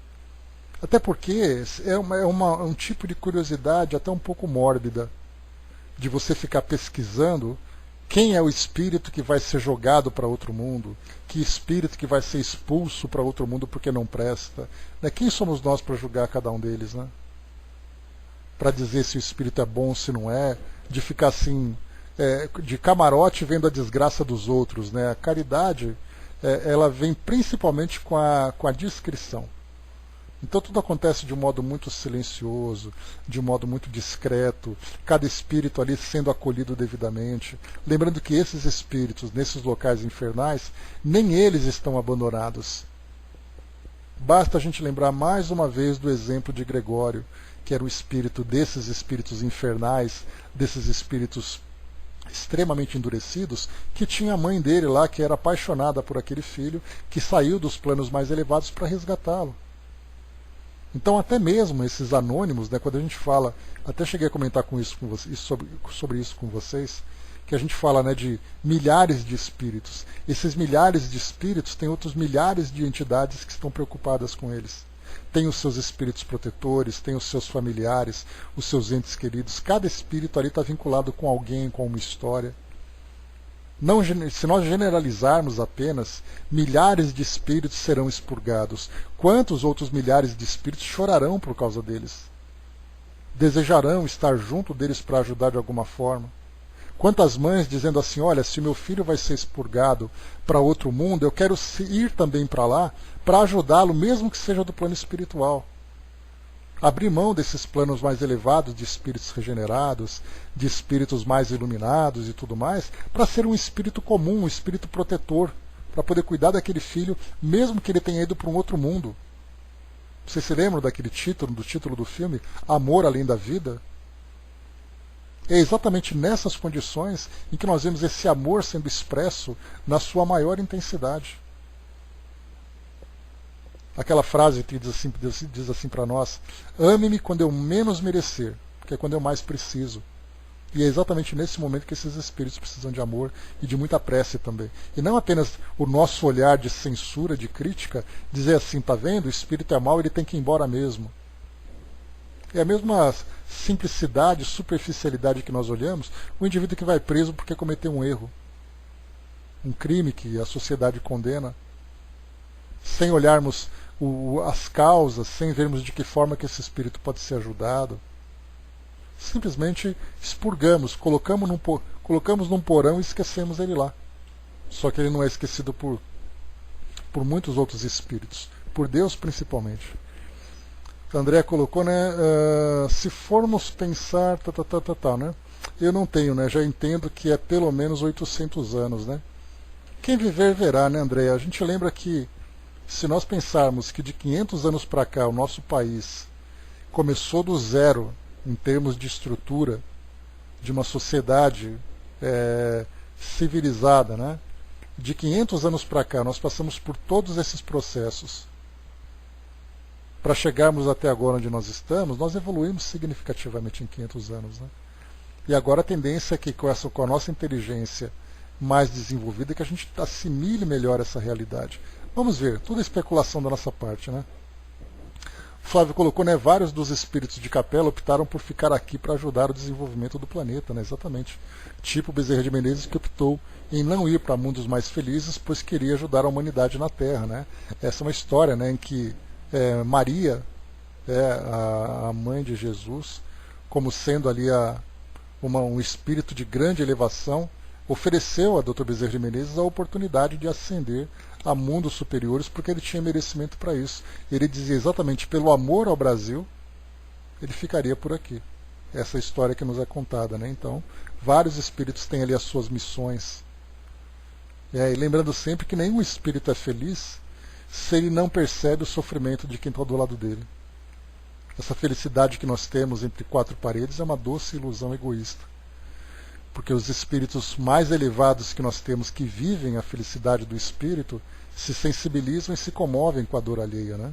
Até porque é um tipo de curiosidade até um pouco mórbida, de você ficar pesquisando quem é o espírito que vai ser jogado para outro mundo, que espírito que vai ser expulso para outro mundo porque não presta. Né? Quem somos nós para julgar cada um deles, né? Para dizer se o espírito é bom, se não é, de ficar assim, de camarote vendo a desgraça dos outros. Né? A caridade, ela vem principalmente com a discrição. Então tudo acontece de um modo muito silencioso, de um modo muito discreto, cada espírito ali sendo acolhido devidamente. Lembrando que esses espíritos, nesses locais infernais, nem eles estão abandonados. Basta a gente lembrar mais uma vez do exemplo de Gregório, que era o espírito desses espíritos infernais, desses espíritos extremamente endurecidos, que tinha a mãe dele lá, que era apaixonada por aquele filho, que saiu dos planos mais elevados para resgatá-lo. Então até mesmo esses anônimos, né, quando a gente fala, até cheguei a comentar com isso com vocês, sobre isso com vocês, que a gente fala, né, de milhares de espíritos. Esses milhares de espíritos têm outros milhares de entidades que estão preocupadas com eles. Tem os seus espíritos protetores, tem os seus familiares, os seus entes queridos. Cada espírito ali está vinculado com alguém, com uma história. Não, se nós generalizarmos apenas, milhares de espíritos serão expurgados. Quantos outros milhares de espíritos chorarão por causa deles? Desejarão estar junto deles para ajudar de alguma forma? Quantas mães dizendo assim, olha, se meu filho vai ser expurgado para outro mundo, eu quero ir também para lá para ajudá-lo, mesmo que seja do plano espiritual. Abrir mão desses planos mais elevados, de espíritos regenerados, de espíritos mais iluminados e tudo mais, para ser um espírito comum, um espírito protetor, para poder cuidar daquele filho, mesmo que ele tenha ido para um outro mundo. Vocês se lembram daquele título, do título do filme, Amor Além da Vida? É exatamente nessas condições em que nós vemos esse amor sendo expresso na sua maior intensidade. Aquela frase que diz assim para nós, ame-me quando eu menos merecer, porque é quando eu mais preciso. E é exatamente nesse momento que esses espíritos precisam de amor e de muita prece também. E não apenas o nosso olhar de censura, de crítica, dizer assim, tá vendo, o espírito é mau, ele tem que ir embora mesmo. É a mesma simplicidade, superficialidade que nós olhamos, o indivíduo que vai preso porque cometeu um erro, um crime que a sociedade condena, sem olharmos as causas, sem vermos de que forma que esse espírito pode ser ajudado. Simplesmente expurgamos, colocamos num porão e esquecemos ele lá. Só que ele não é esquecido por muitos outros espíritos, por Deus principalmente. André colocou, né, se formos pensar, né, eu não tenho, né, já entendo que é pelo menos 800 anos, né. Quem viver verá, né, André? A gente lembra que se nós pensarmos que de 500 anos para cá o nosso país começou do zero em termos de estrutura de uma sociedade civilizada, né? De 500 anos para cá nós passamos por todos esses processos para chegarmos até agora onde nós estamos, nós evoluímos significativamente em 500 anos, né? E agora a tendência é que com a nossa inteligência mais desenvolvida é que a gente assimile melhor essa realidade. Vamos ver, tudo é especulação da nossa parte, né? Flávio colocou, né, vários dos espíritos de capela optaram por ficar aqui para ajudar o desenvolvimento do planeta, né? Exatamente. Tipo Bezerra de Menezes, que optou em não ir para mundos mais felizes, pois queria ajudar a humanidade na Terra, né? Essa é uma história, né, em que Maria, a mãe de Jesus, como sendo ali um espírito de grande elevação, ofereceu a Dr. Bezerra de Menezes a oportunidade de ascender a mundos superiores, porque ele tinha merecimento para isso. Ele dizia exatamente, pelo amor ao Brasil, ele ficaria por aqui. Essa história que nos é contada, né? Então, vários espíritos têm ali as suas missões. E lembrando sempre que nenhum espírito é feliz se ele não percebe o sofrimento de quem está do lado dele. Essa felicidade que nós temos entre quatro paredes é uma doce ilusão egoísta. Porque os espíritos mais elevados que nós temos, que vivem a felicidade do espírito, se sensibilizam e se comovem com a dor alheia, né?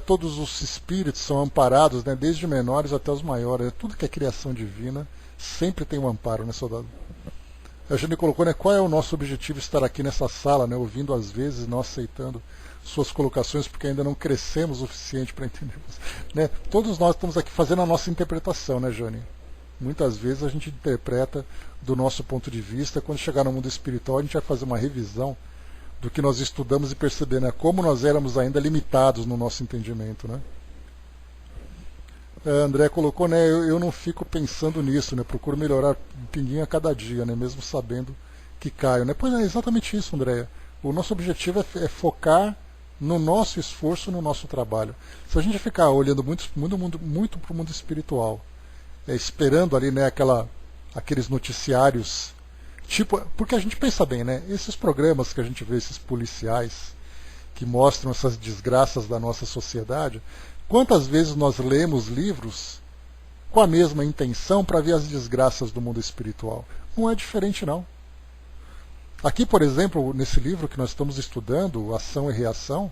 Todos os espíritos são amparados, né, desde menores até os maiores. Tudo que é criação divina sempre tem um amparo, né, soldado? A gente colocou, né, qual é o nosso objetivo estar aqui nessa sala, né, ouvindo às vezes, não aceitando suas colocações, porque ainda não crescemos o suficiente para entender. Né? Todos nós estamos aqui fazendo a nossa interpretação, né, Jane? Muitas vezes a gente interpreta do nosso ponto de vista. Quando chegar no mundo espiritual, a gente vai fazer uma revisão do que nós estudamos e perceber, né, como nós éramos ainda limitados no nosso entendimento, né? André colocou, né, eu não fico pensando nisso, né, procuro melhorar um pinguinho a cada dia, né, mesmo sabendo que caio, né? Pois é exatamente isso, André. O nosso objetivo é focar no nosso esforço, no nosso trabalho. Se a gente ficar olhando muito para o mundo espiritual, esperando ali, né, aqueles noticiários, tipo, porque a gente pensa bem, né, esses programas que a gente vê, esses policiais, que mostram essas desgraças da nossa sociedade, quantas vezes nós lemos livros com a mesma intenção para ver as desgraças do mundo espiritual? Não é diferente, não. Aqui, por exemplo, nesse livro que nós estamos estudando, Ação e Reação,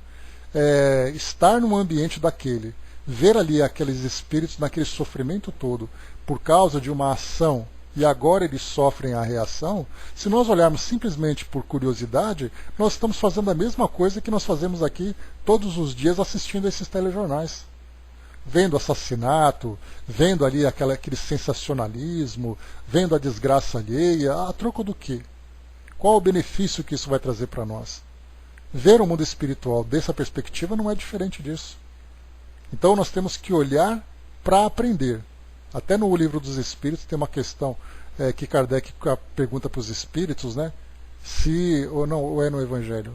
estar num ambiente daquele, ver ali aqueles espíritos naquele sofrimento todo por causa de uma ação e agora eles sofrem a reação, se nós olharmos simplesmente por curiosidade, nós estamos fazendo a mesma coisa que nós fazemos aqui todos os dias assistindo a esses telejornais. Vendo assassinato, vendo ali aquele sensacionalismo, vendo a desgraça alheia, a troco do quê? Qual o benefício que isso vai trazer para nós? Ver o mundo espiritual dessa perspectiva não é diferente disso. Então nós temos que olhar para aprender. Até no Livro dos Espíritos tem uma questão que Kardec pergunta para os espíritos, né? Se, ou é no Evangelho?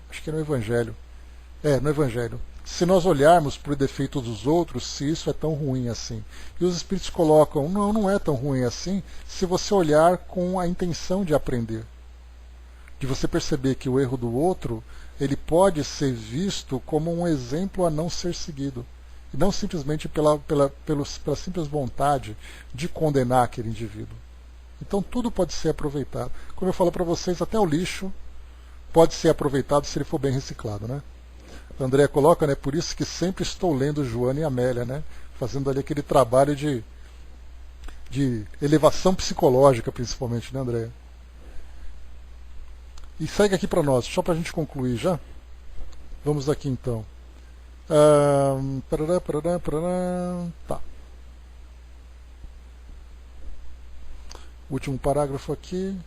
Acho que é no Evangelho. No Evangelho. Se nós olharmos para o defeito dos outros, se isso é tão ruim assim. E os espíritos colocam, não é tão ruim assim, se você olhar com a intenção de aprender. De você perceber que o erro do outro, ele pode ser visto como um exemplo a não ser seguido. E não simplesmente pela simples vontade de condenar aquele indivíduo. Então tudo pode ser aproveitado. Como eu falo para vocês, até o lixo pode ser aproveitado se ele for bem reciclado, né? A Andréa coloca, né, por isso que sempre estou lendo Joana e Amélia, né, fazendo ali aquele trabalho de elevação psicológica, principalmente, né, Andréa? E segue aqui para nós, só para a gente concluir já. Vamos aqui então. Tá. Último parágrafo aqui.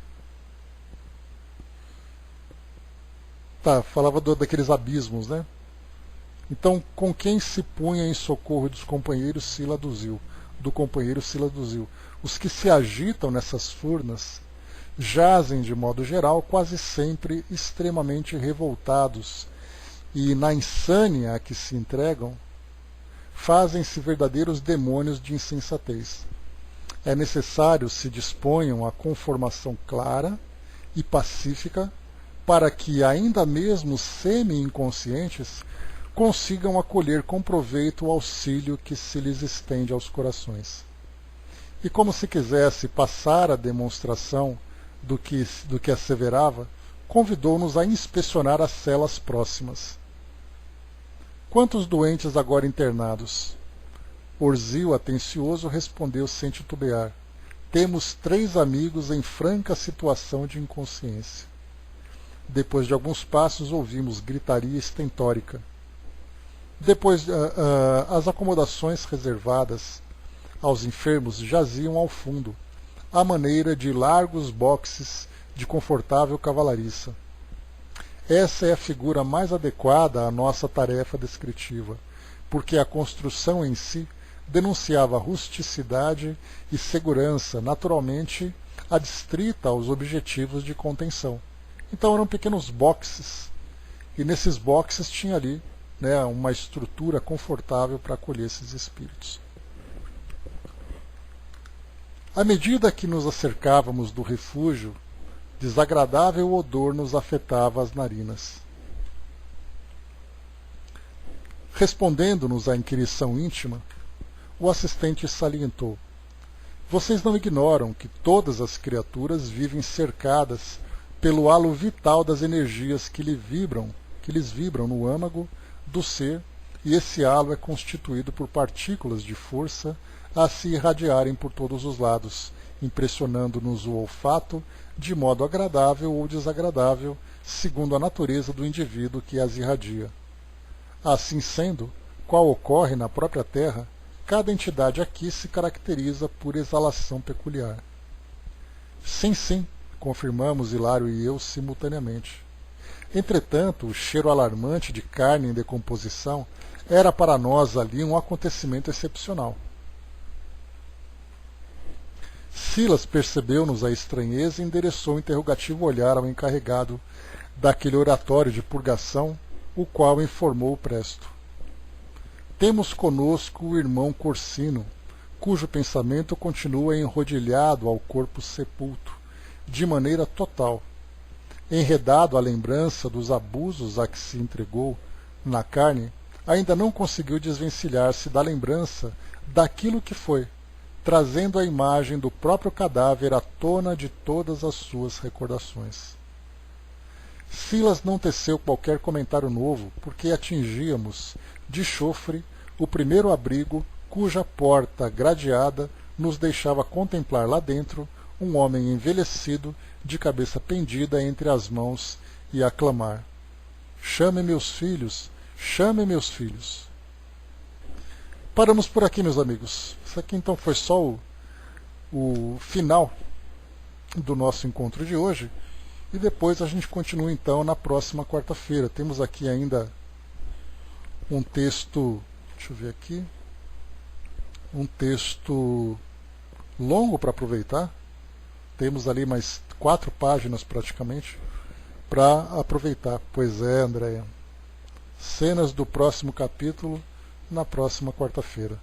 Tá, falava daqueles abismos, né? Então, com quem se punha em socorro dos companheiros se laduziu, do companheiro se laduziu. Os que se agitam nessas furnas jazem, de modo geral, quase sempre extremamente revoltados, e na insânia a que se entregam, fazem-se verdadeiros demônios de insensatez. É necessário se disponham a conformação clara e pacífica para que, ainda mesmo semi-inconscientes, consigam acolher com proveito o auxílio que se lhes estende aos corações. E como se quisesse passar a demonstração do que asseverava, convidou-nos a inspecionar as celas próximas. Quantos doentes agora internados? Orzil, atencioso, respondeu sem titubear. Temos 3 amigos em franca situação de inconsciência. Depois de alguns passos, ouvimos gritaria estentórica. Depois, as acomodações reservadas aos enfermos jaziam ao fundo, à maneira de largos boxes de confortável cavalariça. Essa é a figura mais adequada à nossa tarefa descritiva, porque a construção em si denunciava rusticidade e segurança, naturalmente adstrita aos objetivos de contenção. Então eram pequenos boxes, e nesses boxes tinha ali, né, uma estrutura confortável para acolher esses espíritos. À medida que nos acercávamos do refúgio, desagradável odor nos afetava as narinas. Respondendo-nos à inquirição íntima, o assistente salientou: vocês não ignoram que todas as criaturas vivem cercadas pelo halo vital das energias que lhes vibram no âmago do ser, e esse halo é constituído por partículas de força a se irradiarem por todos os lados, impressionando-nos o olfato de modo agradável ou desagradável, segundo a natureza do indivíduo que as irradia. Assim sendo, qual ocorre na própria Terra, cada entidade aqui se caracteriza por exalação peculiar. Sim, confirmamos Hilário e eu simultaneamente. Entretanto, o cheiro alarmante de carne em decomposição era para nós ali um acontecimento excepcional. Silas percebeu-nos a estranheza e endereçou um interrogativo olhar ao encarregado daquele oratório de purgação, o qual informou presto: temos conosco o irmão Corsino, cujo pensamento continua enrodilhado ao corpo sepulto, de maneira total. Enredado à lembrança dos abusos a que se entregou na carne, ainda não conseguiu desvencilhar-se da lembrança daquilo que foi, trazendo a imagem do próprio cadáver à tona de todas as suas recordações. Silas não teceu qualquer comentário novo, porque atingíamos, de chofre, o primeiro abrigo cuja porta gradeada nos deixava contemplar lá dentro um homem envelhecido, de cabeça pendida entre as mãos, e a clamar: chame meus filhos, chame meus filhos. Paramos por aqui, meus amigos. Isso aqui então foi só o final do nosso encontro de hoje, e depois a gente continua então na próxima quarta-feira. Temos aqui ainda um texto, deixa eu ver aqui, um texto longo para aproveitar. Temos ali mais 4 páginas praticamente para aproveitar. Pois é, Andréia. Cenas do próximo capítulo na próxima quarta-feira.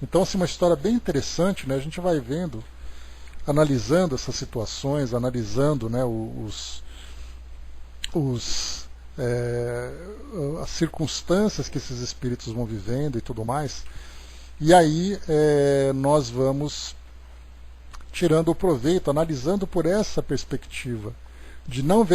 Então, assim, uma história bem interessante, né? A gente vai vendo, analisando essas situações, analisando, né, as circunstâncias que esses espíritos vão vivendo e tudo mais. E aí nós vamos tirando o proveito, analisando por essa perspectiva de não ver